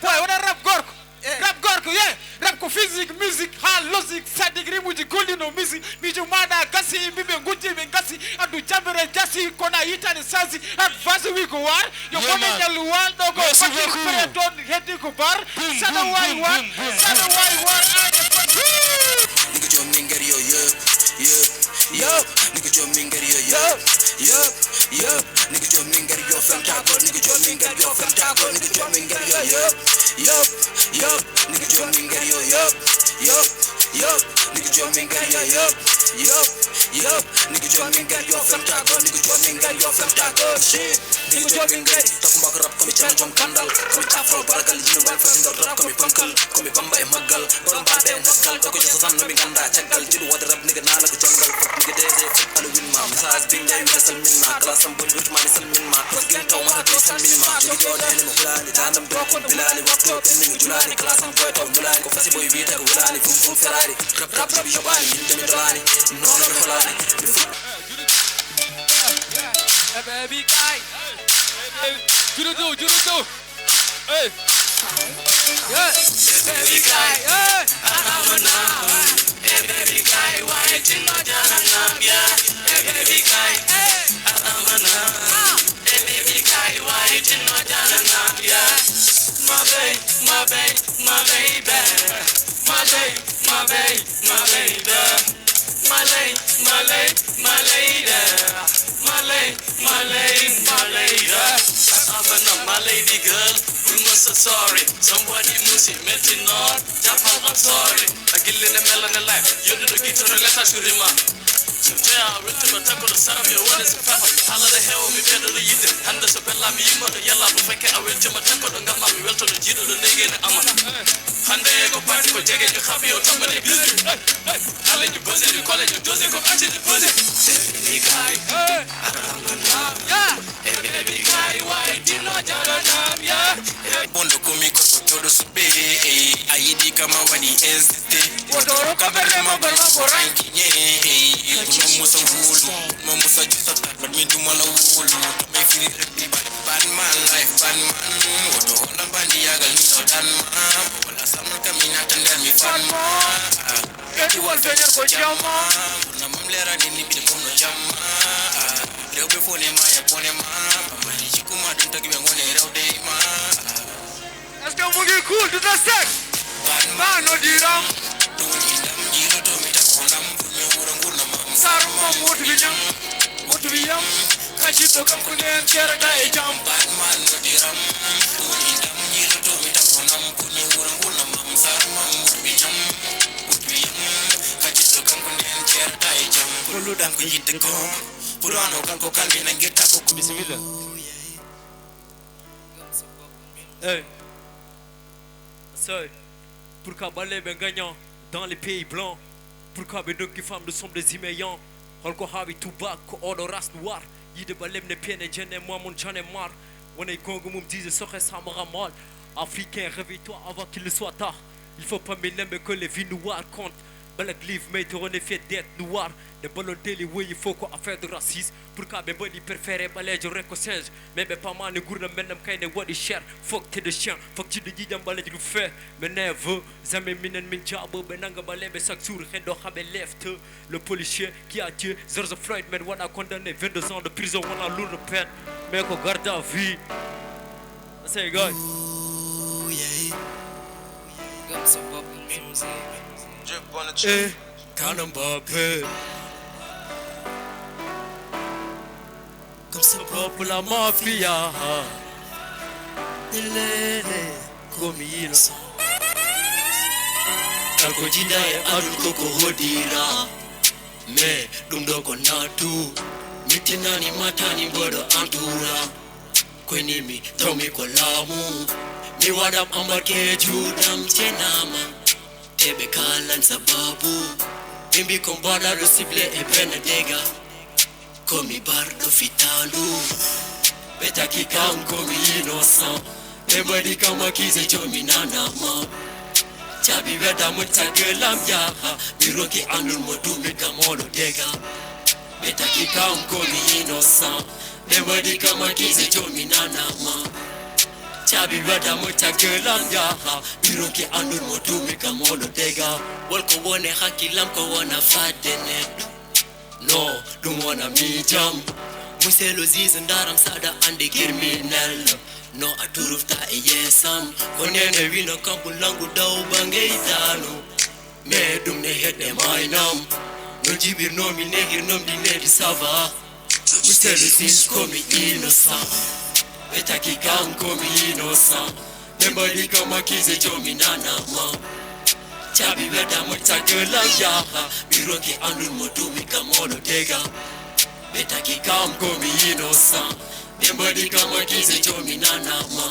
boy wona rap gorko rap gorko ye rap ko physique musique ha logique sadik rimuji gollino musique mijo maɗa gasi mbiɓe gujji ɓe gasi andu jambere jasi kona yitade sasi an vase wi ko war yo kone ñallu walɗo ko fakir pré toon heddi ko bar saɗa wawi war nigga jo minger yo nigga jo minger yo nigga jo minger yo femta go nigga jo minger yo femta go nigga jo minger yo nigga jo minger yo nigga jo minger yo nigga jo minger yo femta go nigga jo minger yo femta go shit nigga jo minger tok mbak rap komi tan jom kandal komi tafro baragal jino bal fa ndor rap komi pankal komi bamba e maggal borom babe nagal ko joso tan no mi ganda tagal jidu wad rap nigga nala ko jangal nigga dede alu win ma message ding day mesal min ma class am bon wit ma sal min ma to gin taw ma to sal min ma nigga do dele mo hulani danam do ko bilali wakto nigga julani class am boy taw mulani ko fasi boy vita ko hulani fum ferrari rap yobani min demi dolani non no holani baby guy jurudu hey yeah baby guy baby guy why you not janam yeah baby guy baby guy why you not janam yeah my baby my baby my baby my baby my baby my baby my lady my lady my lady my lady my lady my lady my lady girl we must sorry somebody must met in not japan I'm sorry I give you the melon life you do the guitar let's ashurima yeah we'll take a tackle the saram you want is papa hala the hell me better the yit and the sapella me mo the yalla bu fekke I will take a tackle the ngam we will to the jido the nege na amana hande go party ko jege ñu xabi yo tambale busy ale ñu bose ñu college ñu dose ko ati the bose baby guy baby guy why you not janam yeah bondo kumi ko todo sube ayidi kama wani insiste wotoro kabere mabara ko ranki nye musa wulu musa juta but me do mala wulu me feel happy bad man life bad man woto honda bandi yagal ni no tan ma wala samal kamina tandal mi fan ma eti wal feñer ko jama na mam lera ni bi ko no jama rewbe fone ma ya pone ma mani cikuma dun tagi be ngone rewde ma est-ce que vous êtes cool de la Seck man no diram sar mo motu bi yam kachi to kam kunen kera da e jam man no diram ndam jilo to mi tak onam kunni wuram kunam sar mo motu bi jam kachi to kam kunen kera da e jam kulu dam ko yitte ko purano kan ko kalbi na ngeta ko bismillah hey sorry pour que balle be gagnant dans les pays blancs. Pourquoi mes deux femmes nous sommes des immédiats? Holko hawi tuba ko odo race noir. Yide balem ne piene jene moi mon j'en ai marre. On est Congo me disent soxe ça me rend mal. Africain réveille-toi avant qu'il ne soit tard. Il faut pas m'énerver que les vies noires comptent. Black live matter on est fait d'être noir. De ballon daily oui il faut quoi affaire de racisme. Pourquoi mes boni préférés balai je réconcile. Mais pas mal ne gourna menam kayne what is cher. Fuck t'es de chien. Fuck tu de jidam balai du fer. Mais never jamais minen min jabo benanga balai be chaque jour rendo xabe left. Le policier qui a tué George Floyd mais on a condamné 22 ans de prison on a lourd de peine. Mais qu'on garde à vie. Say guy. Eh, Kanambape. Comme ça pour la mafia. TELE, comme il Kalko jinda e adun koko hodira. Me dum doko natu. Mitinani matani bodo antura. Kweni mi tomi kolamu. Mi wadam amake judam chenama. Tebe kalan sababu. Mimbi kombada do sible e benedega. Komi bardo fitalu. Beta kikam komi innocent. Nobody kama kize chomi nanama. Chabi veda mutagelam yaha. Miroki anul modumi kamolo dega. Beta kikam komi innocent. Nobody kama kize chomi nanama. Chabi veda mutagelam yaha. Miroki anul modumi kamolo dega. Walko wone haki lam ko wana fadene. No, don't wanna meet jam. Muselo zizendaram sada ande criminal. No aturufta yesam. Konene wino kampulangu dau bange itano. Me dum ne hede mainam. No jibir no mi negir no mi nedi sava. Muselo ziz komi innocent. Beta kikam komi innocent. Nobody kama kize jomi nanama. Chabi veda mutagelam yaha. Miroki anul modumi kamolo dega. Beta kikam komi innocent. Nobody kama kize jomi nanama.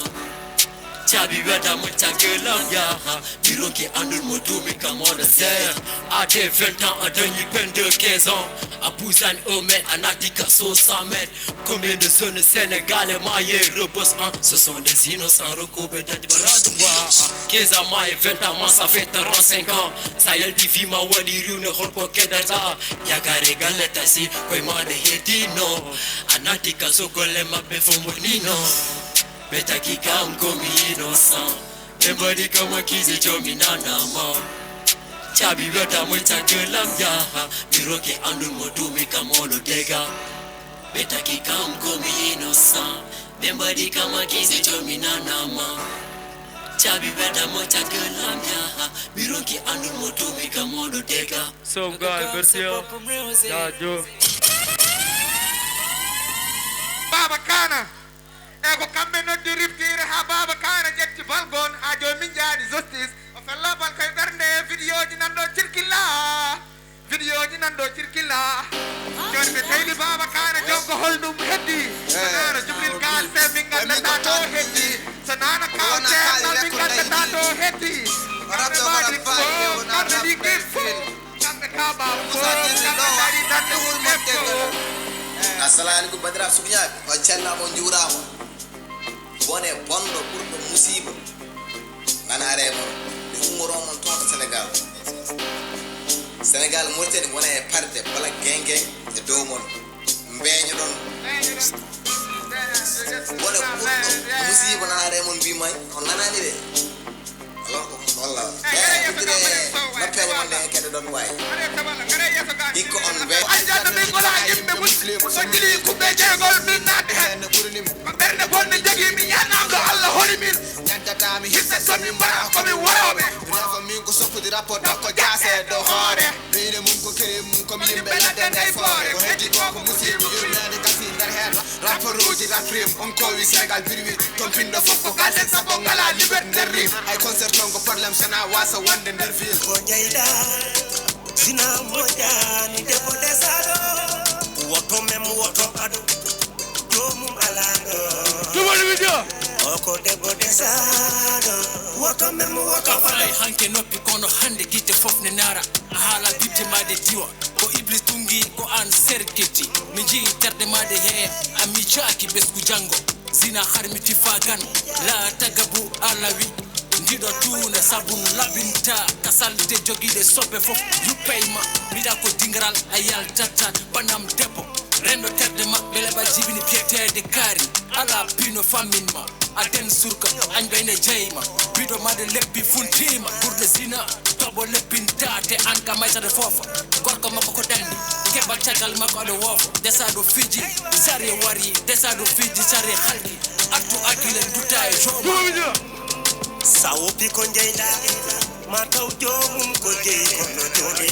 Chabi veda mutagelam yaha. Miroki anul modumi kamolo dega. Ade 20 ans, adani pende 15 ans. A Busan Omet, Anatika so Samet. Combien de zones sénégalais maillés repose en. Ce sont des innocents recouvrés d'Adibaradoua. 15 ans, maille 20 ans, ça fait 35 ans. Sayel TV ma wadi rune holpo kedata. Yagare galeta si, koi ma de hedino. Anatika so gole ma befomonino. Beta kikam komi innocent. Nobody kama kize jomi nanama. Chabi veda mutagelam yaha. Miroki andul modumi kamolo dega. Beta kikam komi innocent. Nobody kama kize jomi nanama. Chabi veda mutagelam yaha. Miroki andul modumi kamolo dega. So guy, Bertio. Yeah, Joe. Baba Kana. Ego kambe no diriptire ha Baba Kana jetti balgon ha jo min jaadi justice. Fella bal kay bernde video ji nando cirkilla video ji nando cirkilla jonde tayli Baba Kana jonko holdum heddi sanana jibril gal se min ganda to heddi sanana kawte na min ganda to heddi kambe badi ko kambe dikir kambe kaba ko kambe dari dande ulmete assalamu alaikum badra sugnaaɓe on calnama on juurama bone bonɗo ɓurɗo musiba nanarema umoromon toon to Sénégal Sénégal Mauritanie wona e parde bala gengen e dow mon mbeño ɗon wona ɓurɗo musiba nanare mon mbimay on nanani de alors ko walla fudire noppeje mon nde kede ɗon wawi ikko on be aljanna min gola yimɓe muslim so jili kuɓe jeegol min naade hen ko ɓernde bonde jogui mi yanamɗo Allah hori min ñantatami hisse somi mbara komi woroɓe refa min ko soppude rapport dokko jaase dow hoore mine mum ko kere mum komi yimɓe ladde ndey foore ko heddi ko ko musiba yurmede gasi nder hen rapport uji rafrim on kowi Sénégal birwi ton pinɗo fof ko galden sappo ngala liberté nder rim hay concert ton ko probléme sona wasa wonde nder ville ko jeyɗa sina moƴƴani debbo desaɗo woto mem woto aɗo jomum alaɗo tumaɗo widio oko debbo desado woto mem woto fay hanke noppi kono hande gite fof ne nara hala bibje made diwa ko iblis tungi ko an serketi mi jii terde made he ami chaki besku jango zina harmiti fagan la tagabu alawi ndido tuna sabun labinta kasalde jogide sobe fof yupeyma bida ko dingaral ayal tata banam debbo rendo terde ma beleba jibini pietede kari ala pino famine ma aden surka anbayne jeyma bido made leppi funtima burde zina tobo leppin tate anka maysade fofa gorko makko ko dandi keba tagal makko ado wofa desado fiji sare wari desado fiji sare halki attu akile dutta e joma sawo piko njeyda mataw jomum ko jeyi kono jode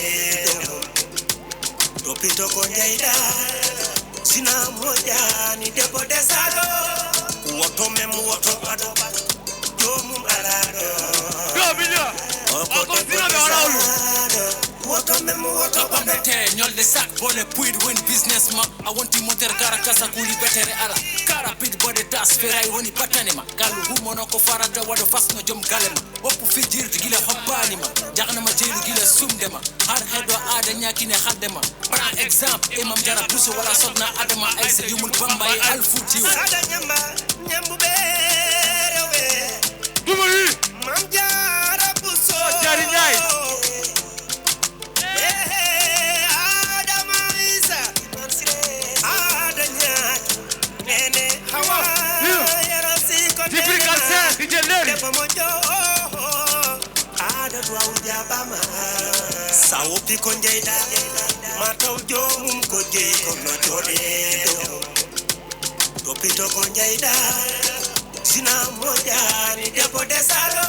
do pito ko njeyda sina mojani debbo desado woto mem woto bado jomum alado ko sina be alawlu woto mem woto bado te nyolde sak bole puid win business ma I want to motor gara kasa kuli betere ala kara pid bode das feray woni batani ma galu humono ko farada wado fasno jom galema oppu fijir gila hobbani ma jagna ma jeylu gila sumde ma har hedo ada nyakine hadde ma par exemple imam jara plus wala sodna adama ay yumul bamba e alfuti sada nyamba nyambu be rewe dumari mam jara buso jari nyai sawo piko njeyda mataw jomum ko jeyi kono jode do pito ko njeyda sina mojani debbo desado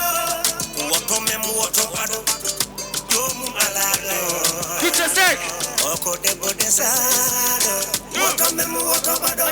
woto mem woto bado jomum alado kucha sek oko debbo desado woto mem woto bado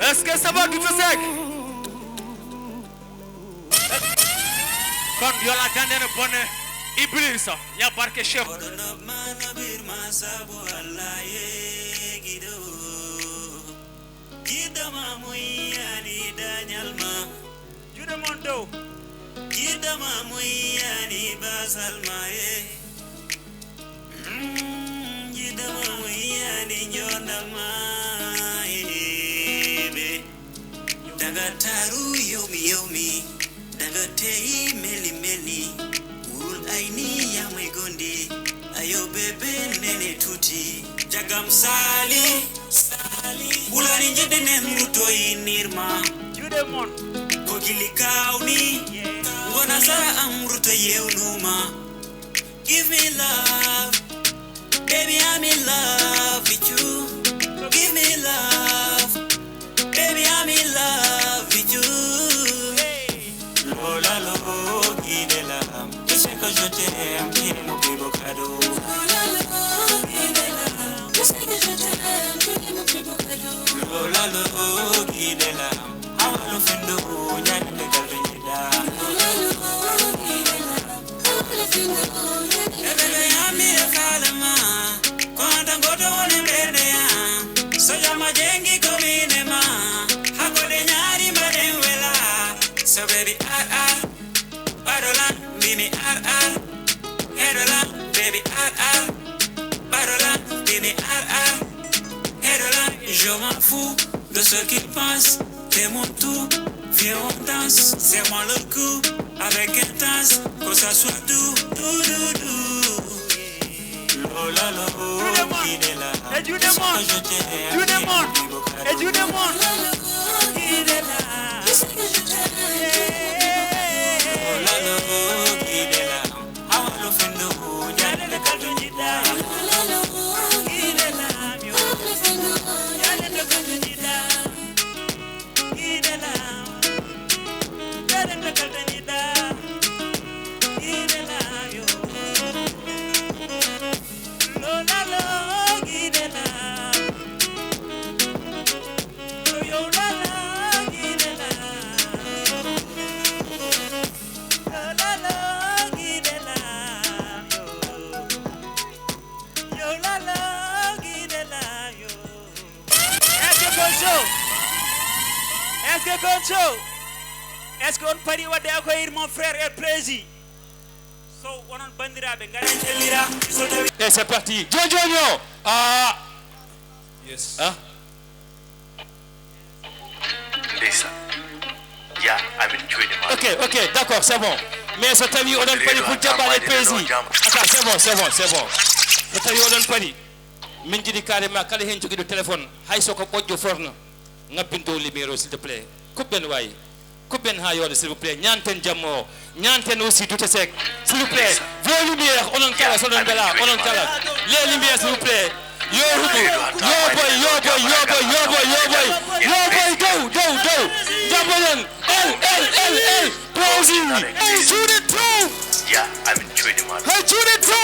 Est-ce que ça va, tout sec? Kon yola dandene bonne Iblisa ya barke chef Gidama muyani danyalma Jude mondo Gidama muyani basalma Gidama muyani njondalma Daga taru yomi yomi Daga tei meli meli Urul aini ya mwegondi Ayo bebe nene tuti Jagam sali Bulani jede nemruto inirma Jude mon Kogili kauni Ngona sara amruto yeunuma Give me love Baby I'm in love with you Give me love Baby I'm in love with you Lola lo gidela Tu sais que je t'aime Qui est mon plus beau cadeau Lola lo gidela Tu sais que je t'aime Qui est mon plus beau cadeau Lola lo gidela Hawa lo fendo Nyani de galvenida Lola lo gidela Hawa lo fendo Bebe yami ya kalema Kwanta ngoto wone mbede ya Soja majengi komine ma Hakode nyari madewela So baby Badola Mimi Hedola Baby Badola Mimi Hedola Je m'en fous de ce qu'ils pensent T'es mon tout Viens on danse Serre-moi le cou Avec intense Que ça soit doux Doux doux doux Lola lo Gidela Et tu demandes Tu demandes Et tu demandes Gidela Lola lo Gidela Hawa lo fendo Nyane le kalunjida Lola lo Gidela Hawa lo fendo Nyane le kalunjida Gidela Nyane le kalunjida Goncho? Est-ce que Goncho? Est-ce qu'on pari wadde accueillir mon frère El Preszi? So onon bandiraɓe ngara jellira so tawi. Et c'est parti. Jojo. Ah. Yes. Hein? Ok, d'accord, c'est bon. Mais ce tawi onon pari pour jabal El Preszi. Attends, c'est bon. So tawi onon pari. Min jiɗi carrément kala hen joguiɗo téléphone hay soko ɓoƴƴo forno ngabbin dow numéro s'il te plaît kuɓɓen wayi kuɓɓen ha yooɗo s'il vous plaît ñanten jammo o ñanten aussi Douta Seck s'il vous plaît vos lumières onon kala soɗon bela onon kala les lumières s'il vous plaît yo huɓu yo boy dow jammoɗen el Preszi hey juuɗe to ya amin cuuɗi ma hey juuɗe to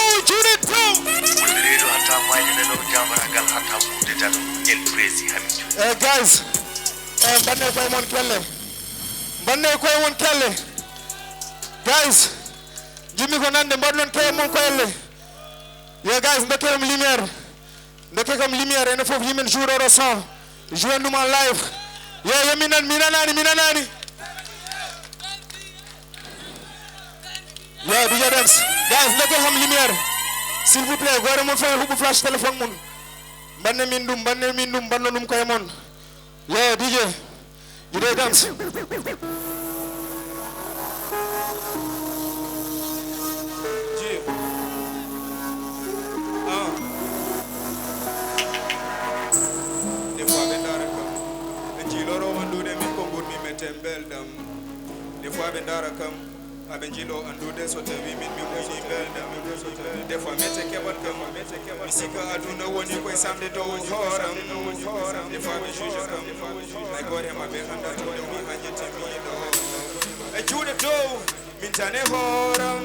wondireɗo hatta mañene ɗo jamaragal hatta kudetata El Preszi amin cuuɗi Guys, banne koye mon kelle guys jimmi ko nande mbaɗnon keye mon koyelle yo guys dokke kam lumière ene fof yimin jour oɗo son joué ɗum en live yo mi nanani yo DJ Dems guys dokke kam lumière s'il vous plaît gore mon fof huɓu flash téléphone mun banne min ɗum banno ɗum koye mon yo DJ Dems belɗam des fois ɓe dara kam aɓe jilo andude so tawi min mi muyni belɗam des fois mete keɓat kam mi sika aduna woni koye samde dow hooram des fois ɓe juge kam hay goto maɓɓe anda to mi hañetimiɗo e juuɗe dow min tane hooram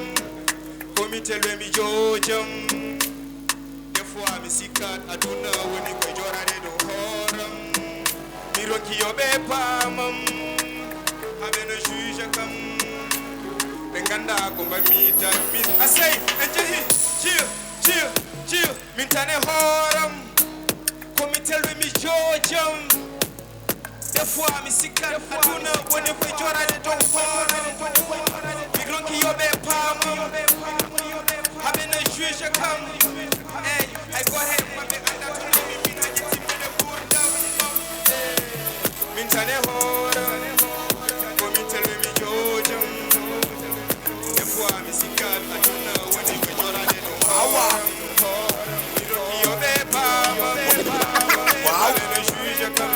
komi telwe mi jojam des fois mi sikkat aduna woni koye jorade dow hooram mi rokki yoɓe paamam haɓe no juge kam ɓe ganda ko mbami min a sey en jeehi ciyo min tane hooram komi telwe mi jojam des fois mi sikkat aduna woni koye jorade dow hooram mi ronki yoɓe paamam haɓe no juge kam ey hay goto hen maɓe anda to nemi min haƴetimmide gurdam min tane hooram komi telwe mi jojam des fois mi sikkat aduna woni koye jorade dow hooram mi ronki yoɓe paamam haɓe no juge kam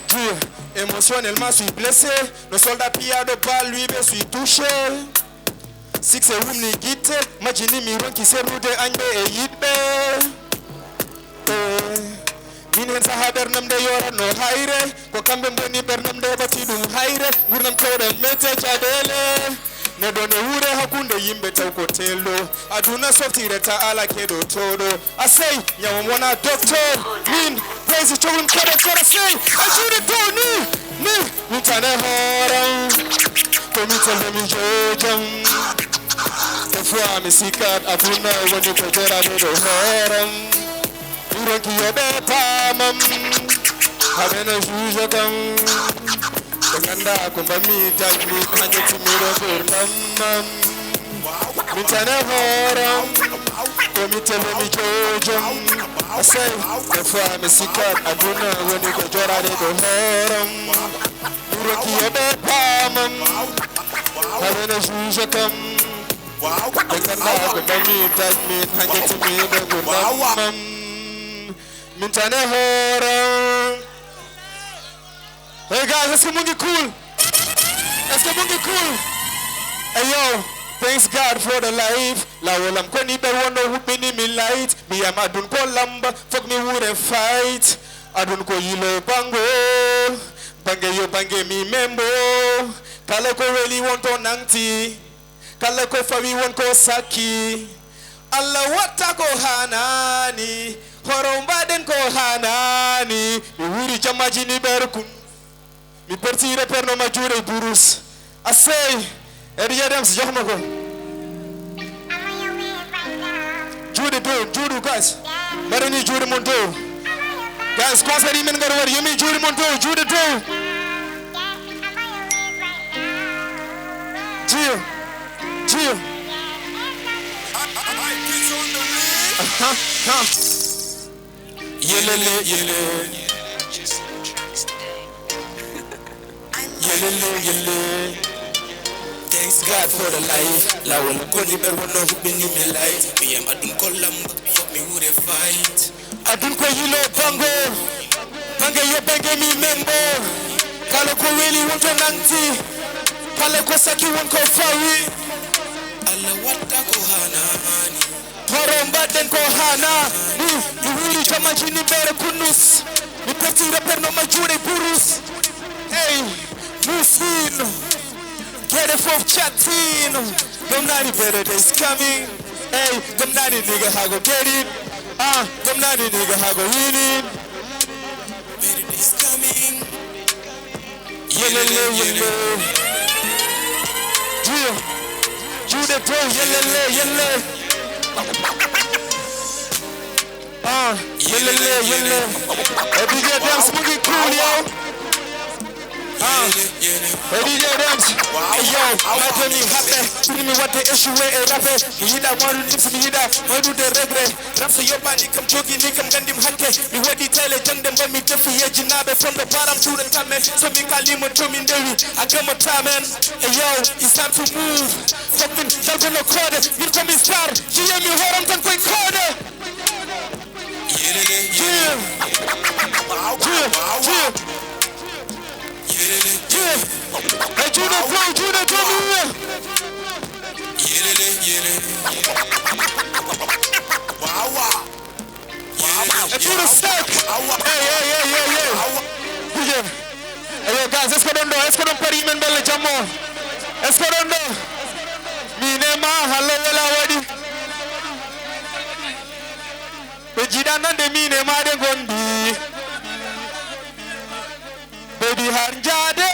Dieu, émotionnellement suis blessé. Le soldat pillard de balle, lui, je suis touché. Six et Wumni Gite, Majini Miron qui s'est roudé Angbe et Yitbe. Min hen saha bernam de yora no hayre ko kamɓe boni bernam de bati ɗum hayre gurnam kewɗen mete caɗele neɗo ne wuure hakkunde yimɓe taw ko telɗo aduna softireta ala keɗo toɗo a sey ñawam wona docteur min Preszi cohlum keɗe kora sey a juuɗe dow ni min tane hooram komi telde mi jojam des fois mi sikkat aduna woni ko jorade dow hooram mi ronki yoɓe paamam haɓe no juge kam ɓe ganda ko mbami dajmi hañetimiɗo gurdam min tane hooram komi tele mi jojam a sey des fois mi sikkat aduna woni ko jorade dow hooram mi ronki yoɓe paamam haɓe no juge kam ɓe ganda ko mbami dajmi hañetimiɗo gurdam min tane hooram. Hey guys, est-ce que mungi cool? Est-ce que mungi cool? Hey yo, thanks God for the life. La wolam ko ni be wono hubini mi light. Mi am adun ko lamba, fuck me would a fight. Adun ko yilo bango, bange yo bange mi membo. Kale ko really want to nangti, kale ko fawi want ko saki. Allah wata ko hanani. Horombaden ko hanani mi wuri jamaji ni berkun mi partire per no majure burus asay edi Dems jox ma ko juude do juudu guys bari ni juudu mon to guys concert yi men ngara war yemi juudu mon to juudu to Gio yelele thanks God for the life la won ko ni ber wono hubbi ni me light me am adun ko lamb fuck me who they fight adun ko yilo bango yo benge mi membo kala ko really won to nanti kala ko saki won ko fawi alla watta ko hanani horomba den ko hana ni wuli kama chini bere kunus ni peti rapper no majure burus hey Musino, get it from chatting. Them naughty better days coming. Hey, them naughty nigga, how go get it? Them naughty nigga, how go win it? Better days coming. Yellow. Jude pro, yellow. Yellow. Every day dance movie cool, yo. DJ Dams, hey yo, my me happy. Tell me what the issue is, rapper. You that one lips me that, why do the regret? Rap for your body, come jogging, come gandim hakke. Me what the tele, jung them when me defi ya jinabe from the bottom to the top, man. So me call him a drumming dairy. I come a time, man. Hey yo, it's time to move. Something that's on the corner. You come in star. You hear me, hold on, don't quite corner. Yeah. Hey, Judah, wow. Hey, Judah, Seck. Hey, yo, guys, let's go down Paris, men belle jammo. Let's go down. Minema, hello, wala wadi. Bejida nande minema de gondi. Baby Harjade,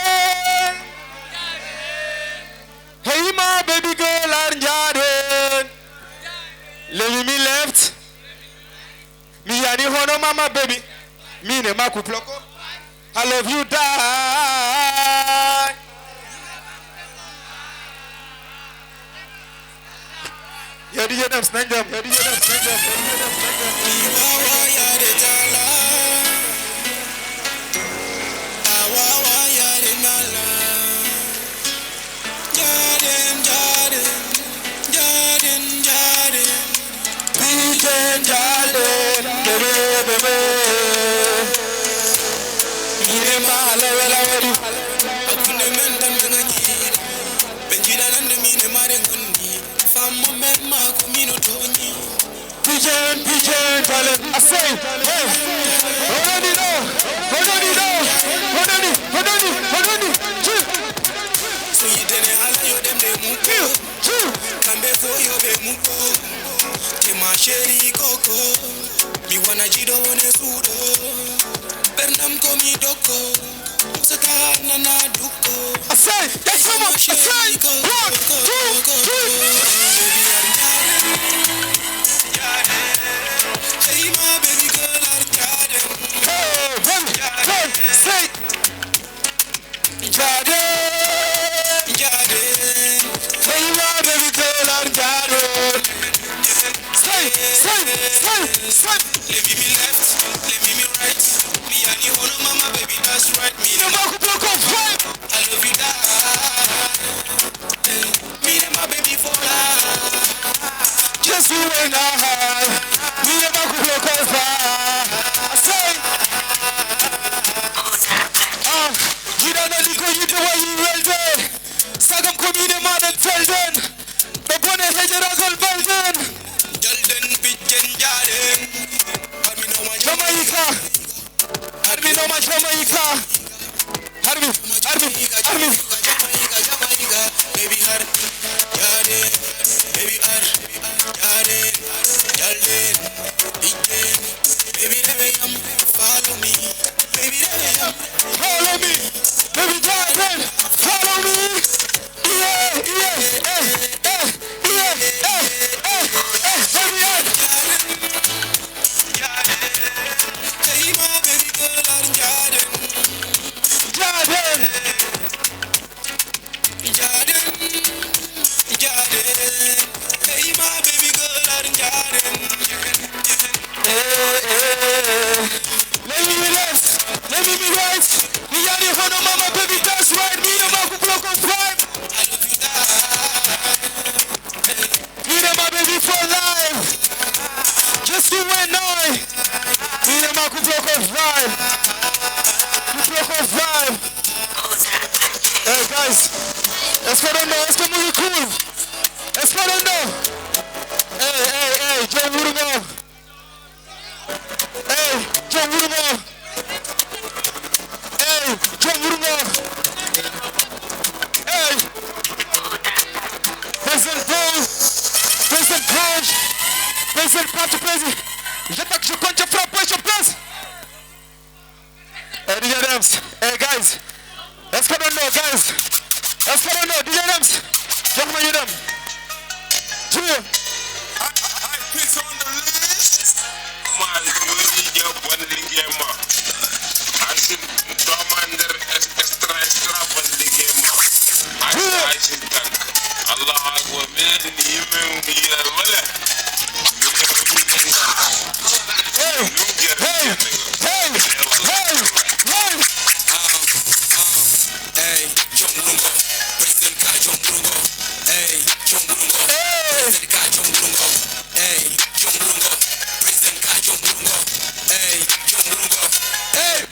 hey my baby girl Harjade, leave me left, me ani hono mama baby, me ne maku ploko, I love you die. Ya DJ Dams nanjam. Pigeon, I say, hey, hold on, so you didn't have you them they move, come before you be move, te ma chérie coco, mi wana jido ne sudo, bernam komi doko, musaka na duko. I say, that's so much. I say, 1, 2, 3. Hey, my baby girl, I'm Jordan. Hey, one, say, Jordan. Hey, my baby girl, I'm Jordan. Say. Let me left, let me right. Me and you, oh, mama, baby, that's right. Me and my block of five. I love you, that. Me and my baby for life. Just you and I. Me and my block of five. I say, you don't know you do what you will do. Sagam komine maden felden. The bone hejera gol belden. Jalden pijen jaren. Jamaica. Army no my Jamaica. Army. Jamaica. Baby har. Jaren. Baby har. Jaren. Jalden. Pijen. Baby never follow me. Baby never follow me. Baby Jaren. Follow me. Yeah. Baby see me right? Me and the honor mama baby that's right. Me and my block of five. Me and my baby for life. Just you and I. Me and my block of five. Block of five. Hey guys, esperando, es que muy cool. Esperando. Hey, Joe Wurugo. Hey, Joe Wurugo. Hey, Joe Wurugo. Hey, President Paul, President Crunch, President Pato Preszi. J'attaque, je compte, je frappe, je place. Hey, DJ Rams. Hey guys, esperando, guys. Esperando, DJ Rams. Young man, you them. Two. Piss on the list. Man, you need your one ligema. Ansin, Domander, extra, one ligema. I sit down. Allah, Akbar, man, you may be a wala. Hey, John Lungo, President Kai John Lungo. Hey, John Lungo, President Kai John Lungo. Hey, John Lungo, President Kai John Lungo. Hey, John Lungo. Hey,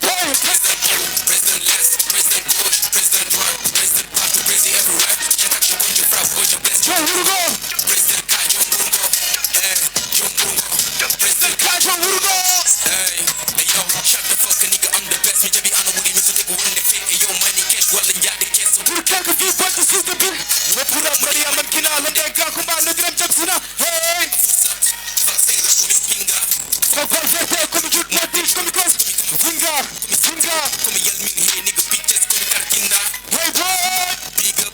President Les, President Coach, President Roy, President Pato Preszi everywhere. Check out your country, proud boy, your best. John Lungo, President Kai John Lungo. Hey, John Lungo, President Kai John Lungo. Hey, yo, shut the fuck nigga, I'm the best. Me jabi ana wuri mi so take one the fit. Hey, yo, money cash, well and the case. So you can't confuse what the system be. We put up money, I'm a killer, and then can't come back, no them jobs in. Hey, so perfect, come shoot my dish, come close. Finger, come yell me here, nigga, bitches, come karkinda. Hey, boy, big up,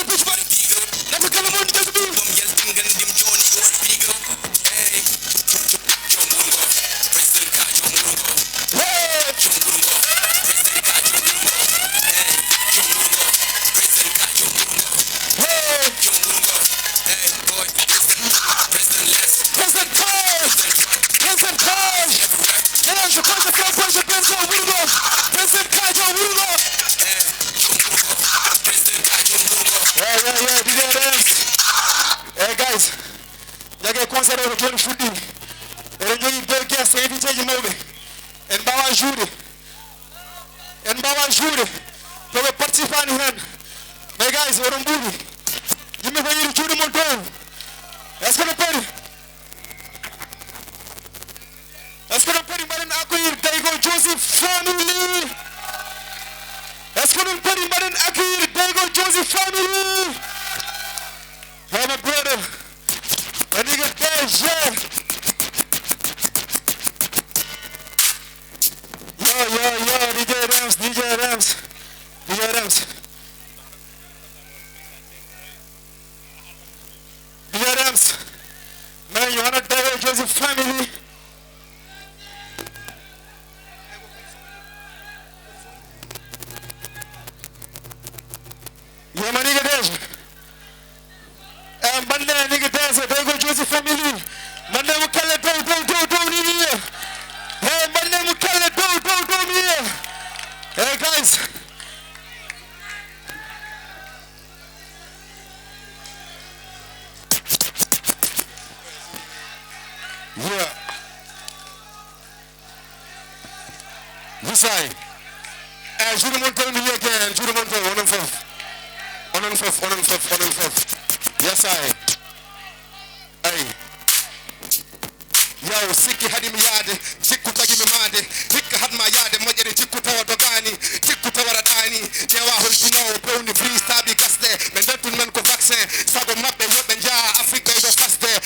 push back, big up. Never come on, just be. Come yell finger, dim Johnny, go big up. Hey, John Lungo, President Kai John Lungo. Hey, John Lungo, President Kai John Lungo. Hey, John Lungo, President Kai John Lungo. Hey, John Lungo. Hey, boy, President Les, President Paul, President Paul. Hey, je crois que c'est un point, je pense au Wurugo. President Kai John Lungo. Hey, John Lungo, President Kai John Lungo. Yeah, DJ Rams. Hey guys, jage concert o joni fuddi. Eɗen jogui bel guest invité ji mawɓe. En mbawa juude. En mbawa juude. Toɓe participani hen. Mais guys, oɗon mbuuɗi. Yimɓe ko yiɗi juuɗe mon toon. Est-ce que no pari? Est-ce que no pari mbaɗen accueillir Daygo Joseph family? Est-ce que no pari mbaɗen accueillir Daygo Joseph family? Hey my brother, my nigga DG. Yo, DJ Rams. Man, you wanna Daygo Joseph family? Yo, my nigga DG. Monday, nigga dance, Daygo Joseph family. Monday, we call it do here. Hey, Monday, we call it do here. Hey, guys. Yeah. This side. Hey, shoot him on tell me again. Shoot him on tell me. On and forth. Yes, Hey. Yo, sikki hadi mi yaade, jikku tagi mi maade, hikka had ma yaade, moƴƴere jikku tawa dogani, jikku tawa raɗani, ƴeewa holtinowo pewni brise taaɓi gasde, ɓe ndettun men ko vaccin, sago maɓɓe yoɓe jaa Afrique ɓeydo fasde.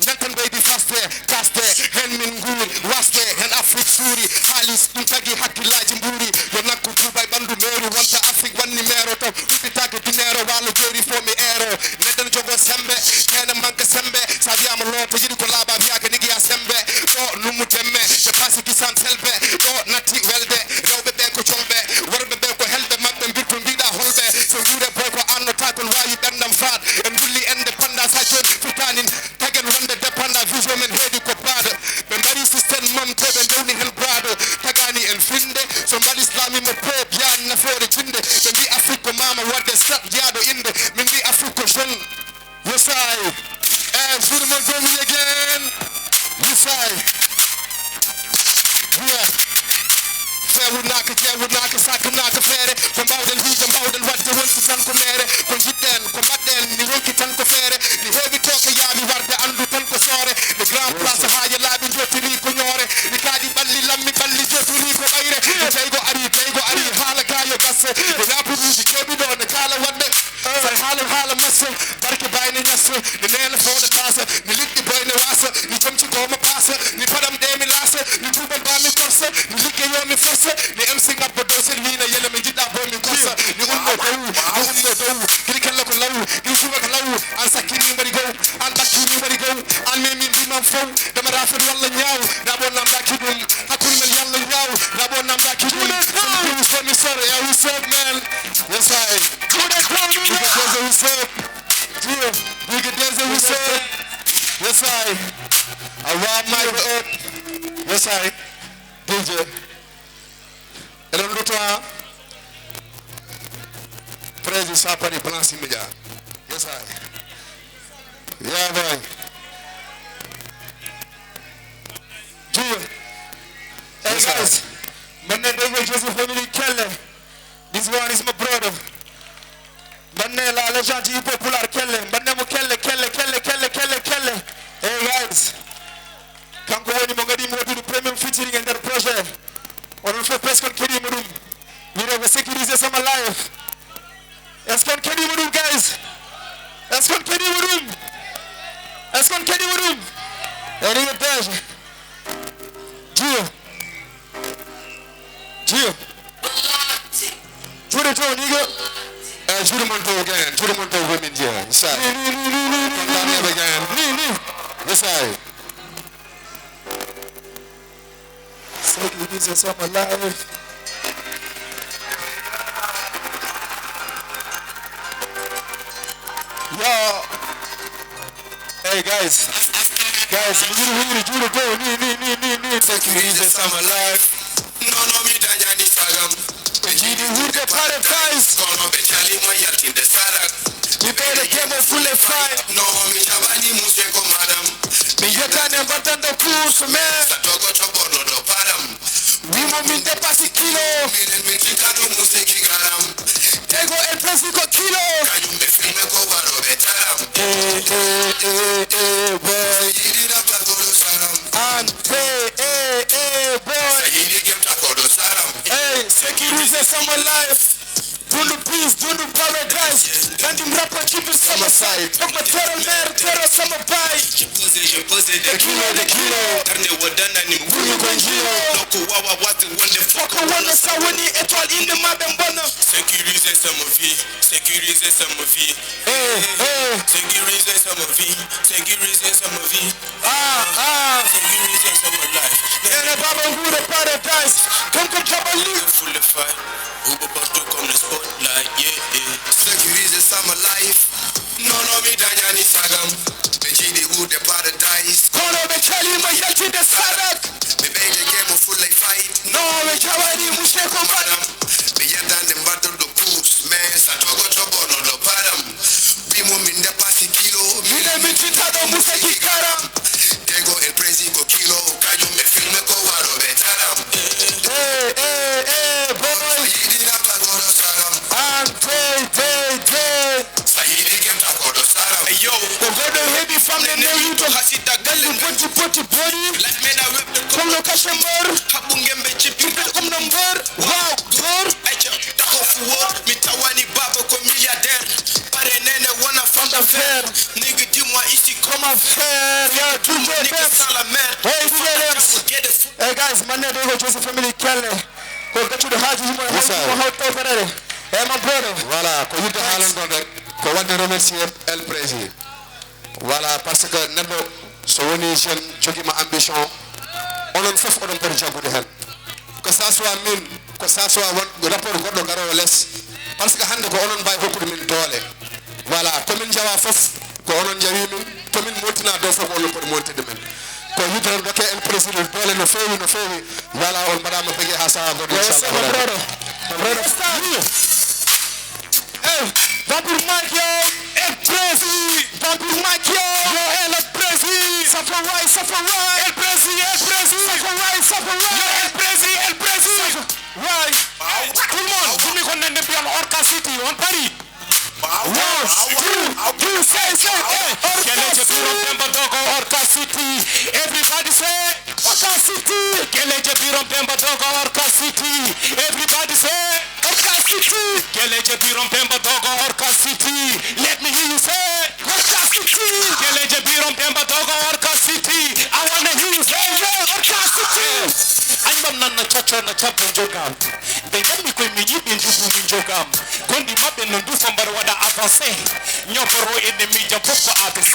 Nelton ɓeydi fasde, kasde, hen min nguuri, wasde, hen Afrique suuri, haalis ɗum tagi hakkillaji mbuuri, yo nakku tuuba e ɓandu meeri, wonta Afrique wanni meero to, huɗɗitake dinero, walo jeeri fo mi eero, neɗɗo jogo sembe, kene manque sembe, sa wiyama looto yiɗi ko laaɓa wiyake nigiya sembe, ɗo nummu temme, ɓe pasi kisan selbe, ɗo natti welde, rewɓe ɓe ko colɓe, worɓe ɓe ko helde maɓɓe mbirko mbiɗa holɓe, so juure boy ko annota kon wawi ɓendam faat, en dulli indépendance ha joni fitanin, tagen wonde dépendant vision men heedi ko baada, ɓe mbari systéme mam te ɓe ndewni hen braado, tagani en I. And shoot him on for me again. Yes, I. Yeah. Would knock a sack and knock a fere. From out and who's about and what they want to tanko mere. From Gitan, combat then, the Wilkie tanko fere. The heavy talk of Yabi Warde and the tanko sore. The Grand Plaza High Lab in Jotiri Cognore. The Kadi Balli Lammi Balli Jotiri Coire. The Jago Ari, Hala Gayo Basse. The Rapu Rusi Kebido and the Kala Wande. Hala Messe. Barke Baini Nasse. The Nana for the Casa. The Licky Boy Nawasa. The Tumchi Goma Passa. The Padam Demi Lassa. The Tuba Bami Force. The Licky Yomi Force. The MC got production Lina Yellow Mijita Bomi Kosa, the Uno Dow, Grikan Local Low, Yusuka Low, and Sakini Marigo, and Bakini Marigo, and Mimi Biman Fo, the Marafan Yao, Rabon Nambakidum, Hakun Yao, Rabon Nambakidum, you said me sorry, I will serve man. Yes, I. We get we serve. Yes, I. I want my earth. Yes, I. DJ. Elon Douta, Preszi Sapari Plansi Media. Yes, I. Yeah, boy. JOUR. Hey, guys. My name is Joseph Family Kelle. This one is my brother. My name is Legend PULAAR Kelle. My name is Kelle. Hey, guys. Come go on, I'm going to do the premium featuring in that project. On fait presque un Kedi Mouroum. We have sécurisé sama life. Est-ce qu'on Kedi Mouroum, guys? Est-ce qu'on Kedi Mouroum? Est-ce qu'on Kedi Mouroum? Et il est déjà. JOUR. JOUR est ton nigga. JOUR Monto again. JOUR Monto women here. Yes, I. Yes, I. Sacrifice sama life. Yo. Hey guys, we do the sacrifice sama life. No mi danyani sagam. Pejidi wood the paradise. Kono betali mo yatin de sarak. We play the game of full fight. No mi tabani museko madam. Me yetane batanda course man. Satogo chobo no do padam. We moment de pasi kilo. Miren mi chikano museki garam. Tego el Preszi ko kilo. Kayum be filme ko waro betaram. Boy. Yidi na plagodo saram. And boy. Yidi gem takodo saram. Hey, sécuriser sama life. Do the peace, do the paradise. Quand il me rapproche, keep it sama side. Donc ma terre mère, terre sama bail. Je pose des kilos. Carne wadana ni mkulu konjio. Loko wawa watu wande Foko wana sawani étoile in the mabembana. Sécuriser sama vie. Sécuriser sama vie. Sécuriser sama vie. Sécuriser sama vie. Sécuriser sama life. Ene baba ngure paradise. Comme Jabali. Full of fire. Uber bato comme le spotlight. Yeah. Sécuriser sama life. No mi danyani sagam. Bejidi wood the paradise. Kono betali ma yalti de sarak. Me beje game full of fight. No me jawani museko madam. Me yandan the battle do push. Man, satogo chobo no do padam. Bimo min de pasi kilo. Mine mi chitado museki karam. Tego el Preszi ko kilo. Kayo me filme ko waro betaram. Boy. Yidi na plagodo saram. And Sahidi game takodo saram. Hey yo. Ogodo heavy family name you to hasita galin. Poti body. Like me na whip the Comme le cachemar. Habungembe chipi. Comme number. Wow. Tour. Ayo. Takofu war. Mitawani baba ko milliardaire. Pare nene wana fanda fair. Nigga dis-moi ici comment faire. Yeah, tout le monde. Sans la mer. Hey guys, my name is Joseph Family Kelle. Go get to the house. Hey my brother. Voilà, ko yidde haalan ɗon rek ko wadde remercier El Preszi. Voilà, parce que neɗɗo so woni jeune joguima ambition onon fof oɗon poti jaggude hen, que ça soit min, que ça soit won rapport goɗɗo garowo less, par ce que hande ko onon mbawi hokkude min doole. Voilà, komin jawa fof ko onon jawi min, tomin montina dow fof onon poti montide men, ko yidde dokke El Preszi doole no feewi. Voilà, on mbaɗama pegue ha saha goɗɗo inchallah. Hey, Vampire Mike, yo, El Preszi, pour Mike yo El Preszi Safarai El Preszi Safarai yo El Preszi right tout le monde vous me connaissez bien Orca City on Paris you say Keleje Birom Demba Dogo Orca City everybody say Orca City Keleje Birom Demba Dogo Orca City everybody say Orca City Keleje Birom Demba Dogo Orca City let me hear you say Orca City Keleje Birom Demba Dogo Orca City I wanna hear you say Orca City Anibam nana chacho na chapo njogam Bengami kwe minyibi njubu njogam Gondi mabe nundu fambara wada avance Nyoporo enemi jampopo ABC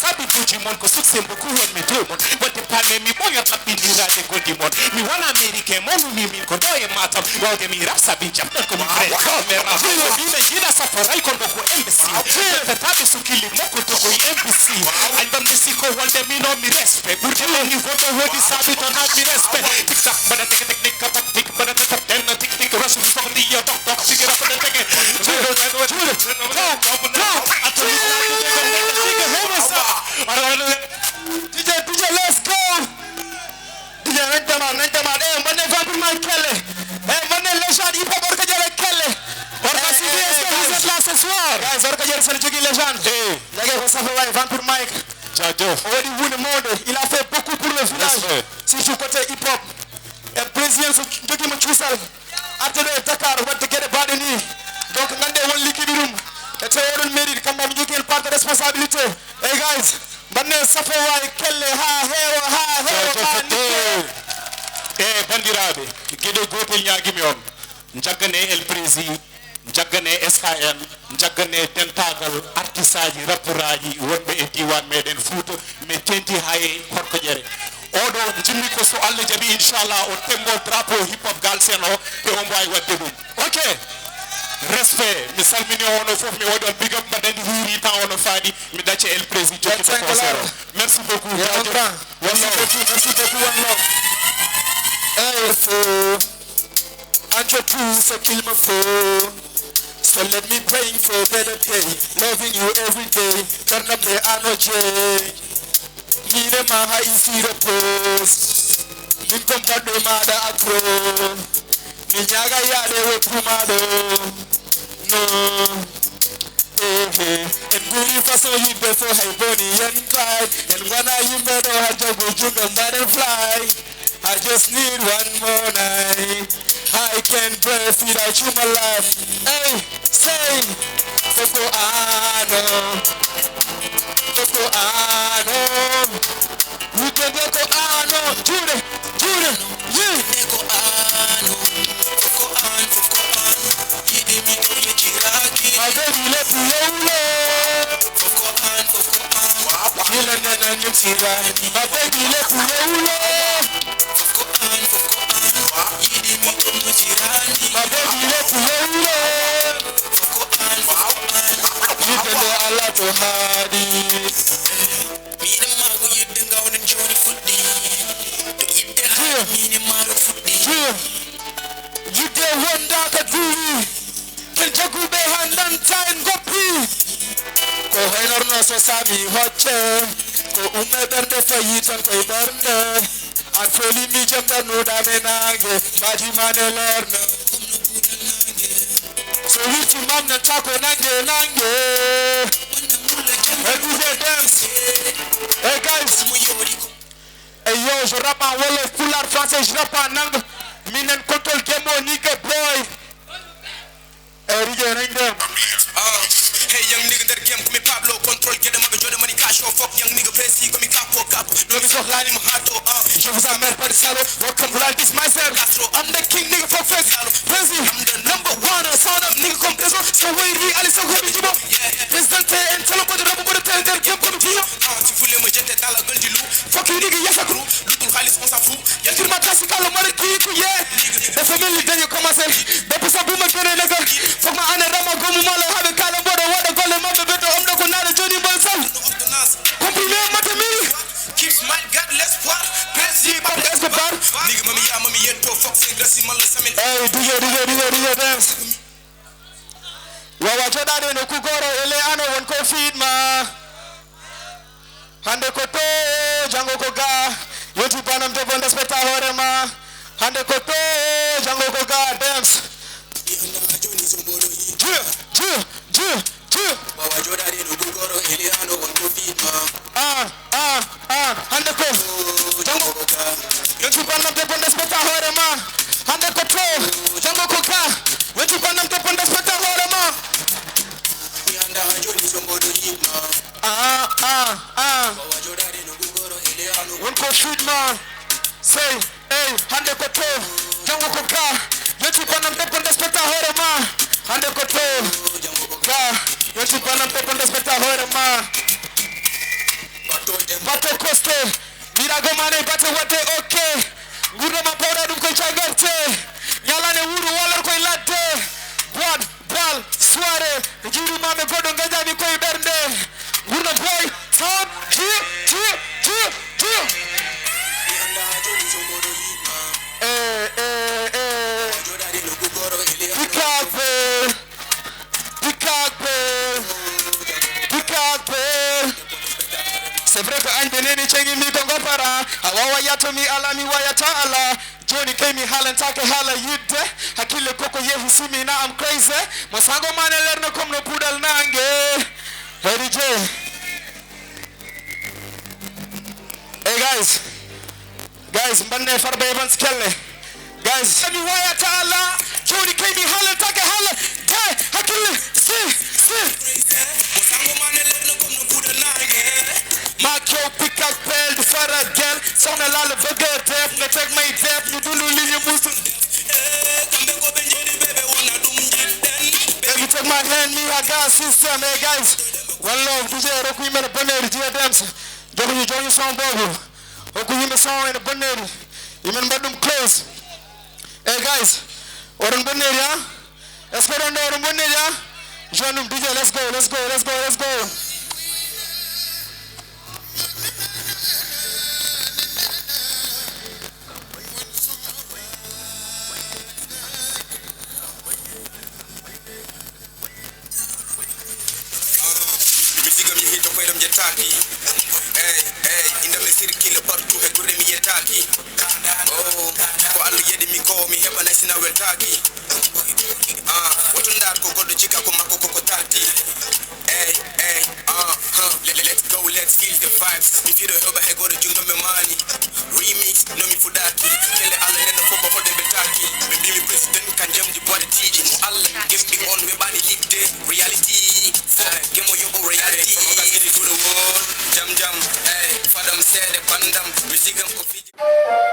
Sabi Fujimon ko sukse mboku hen me domon Wate pane mi boya tapi nirate gondi mon Mi wana Amerike monu mi kodoye matam Waude mi rap sabi jamdan ko mi fre Kamera Bime jina safarai kondo ko embassy Tatabe sukili moko to ko embassy Anibam nesiko walde mi no mi respect Burje ni voto hodi sabi to na mi respect Tik tak bada tek kapak tik bada tek ten tik tik rush for the tok tik it up and take it DJ let's go DJ nantama mane vampire my kelle mane legend hip hop orka jere kelle orka CBS ko vous êtes là ce soir guys orka jere sene jogi legend lege ko safa vampire Mike Jado Odi Wune Monde il a fait beaucoup pour le village surtout côté hip hop et président jogi mo ciusal atelo Dakar wadde gede baade ni donc ngande won likibirum et so oɗon mérite kamɓe mi jogui part de responsabilité hey guys banne safa way kelle ha heewa bandiraɓe gueɗe gotel ñaguimi on jaggane El Preszi jaggane SKN jaggane dentagal artiste aji rapperaji wonɓe e diwan meɗen Fouta mi tenti hay Horko Ƴere oɗo jimmi ko so Allah jaaɓi inchallah o tembo drapeau hip hop Galsen o te o mbawi wadde ɗum ok respect mi salmini ono fof mi waɗi on big up mbaɗandi huuri tan ono faadi mi ɗacce El Preszi jokkita concert o merci beaucoup merci beaucoup one love hey fo entre tout ce qu'il me faut so let me praying for a better day loving you every day turn up the energy mine ma ha isi repose min kom baɗɗo maɗa accro mi ñaga yaade wettumaɗo no en ɓuri façon yimɓe fo hay boni yen cry en gona yimɓe ɗo ha jogo jungo mbaɗen fly I just need one more night I can't breathe without you my life hey say Foko ano we can go ano Jude yeah go ano Foko yidi mi to ye chiraki my baby let's roll Foko yila nana nyumsira my baby let's roll yidi mi to ye chiraki my baby let's roll yidende ala to hadis mi dem mago yidde ngawnen joni fuddi to yidde ha mi mago fuddi yidde wonda ka duri ken jagube handan tan goppi ko henorno so sami hocce ko umme berde fayi tan koy berde an foli mi jamda no dame nange baji mane lorno so wirti mamna tako nange hey DJ dance hey guys hey yo je rappe en wolof pulaar français je rappe en anglais minen control gemo nigga boy hey DJ nañ dem hey young nigga der game ko mi Pablo control gede mabe jode mani cash o fuck young nigga Preszi ko mi capo no mi sohlani mo hato je vous emmerde par salo welcome to this myself I'm the king nigga fuck face Preszi I'm the number one son of nigga compreso so we ri ali so hobi jibo presidente en talo ko do ko der game ko mi tio si vous voulez me jeter dans la gueule du loup fuck you nigga yasa kru lutul khalis on s'en fout ya tur ma kasi kala mari ki yeah the family dañu commencer depuis ça bu ma gëné nigga fuck ma ane rama gomu mala habe kala bodo wada golle mabbe beto am na ko nana joni bol sal comprimé matami keeps my god l'espoir Preszi pop escobar nigga mami yento fuck sing grasi mala samin hey DJ dance wawa jodade no kugoro ele ano won ko feed ma horema hande ko to jango ko ga dance hande ko jango yetu panam te ponda speta horema hande ko to jango ko ka yetu panam te ponda speta horema one ko feed man say hey hande ko to jango ko ka yetu panam te ponda speta horema hande ko to ka yetu panam te ponda speta horema bato koste mirago mane bato wate okay ngurdo ma pawda dum ko chagarte nyalane wuru wala ko latte boad bal soirée jiru mame godo ngajami koy bernde ngurdo boy top ji c'est vrai que ande neni chengi mi ko ngopara awawa yato mi ala mi waya taala joni kemi halan take hala yidde hakile koko yehu simi na am crazy masango mane lerna kom no pudal nange Harry J. Hey guys mbande farbe evans kelle guys mi waya taala joni kemi halan take hala de hakile si masango mane lerna kom no pudal nange Mark your pick up bell the father girl sound a lot of good death no take my death you do lose your musu baby take my hand me I got system hey guys one love DJ roku me na boneri DJ dance join you sound bobo oku me sound in boneri you men badum close hey guys oron boneri ha espero ndo oron boneri ha join DJ let's go inda me sirkile partout e kuremi yetaki ko Allah yedi mi ko mi heba na sina weltaki wotunda ko godo jika ko makko ko tati let's go let's kill the vibes if you don't have a go to junga me money remix no mi fudaki kele Allah nenda fo ba de betaki be mi president kan jam di boîte tiji mo Allah give me on we bani ligde reality game yo reality to the world jam fadam said pandam music am ko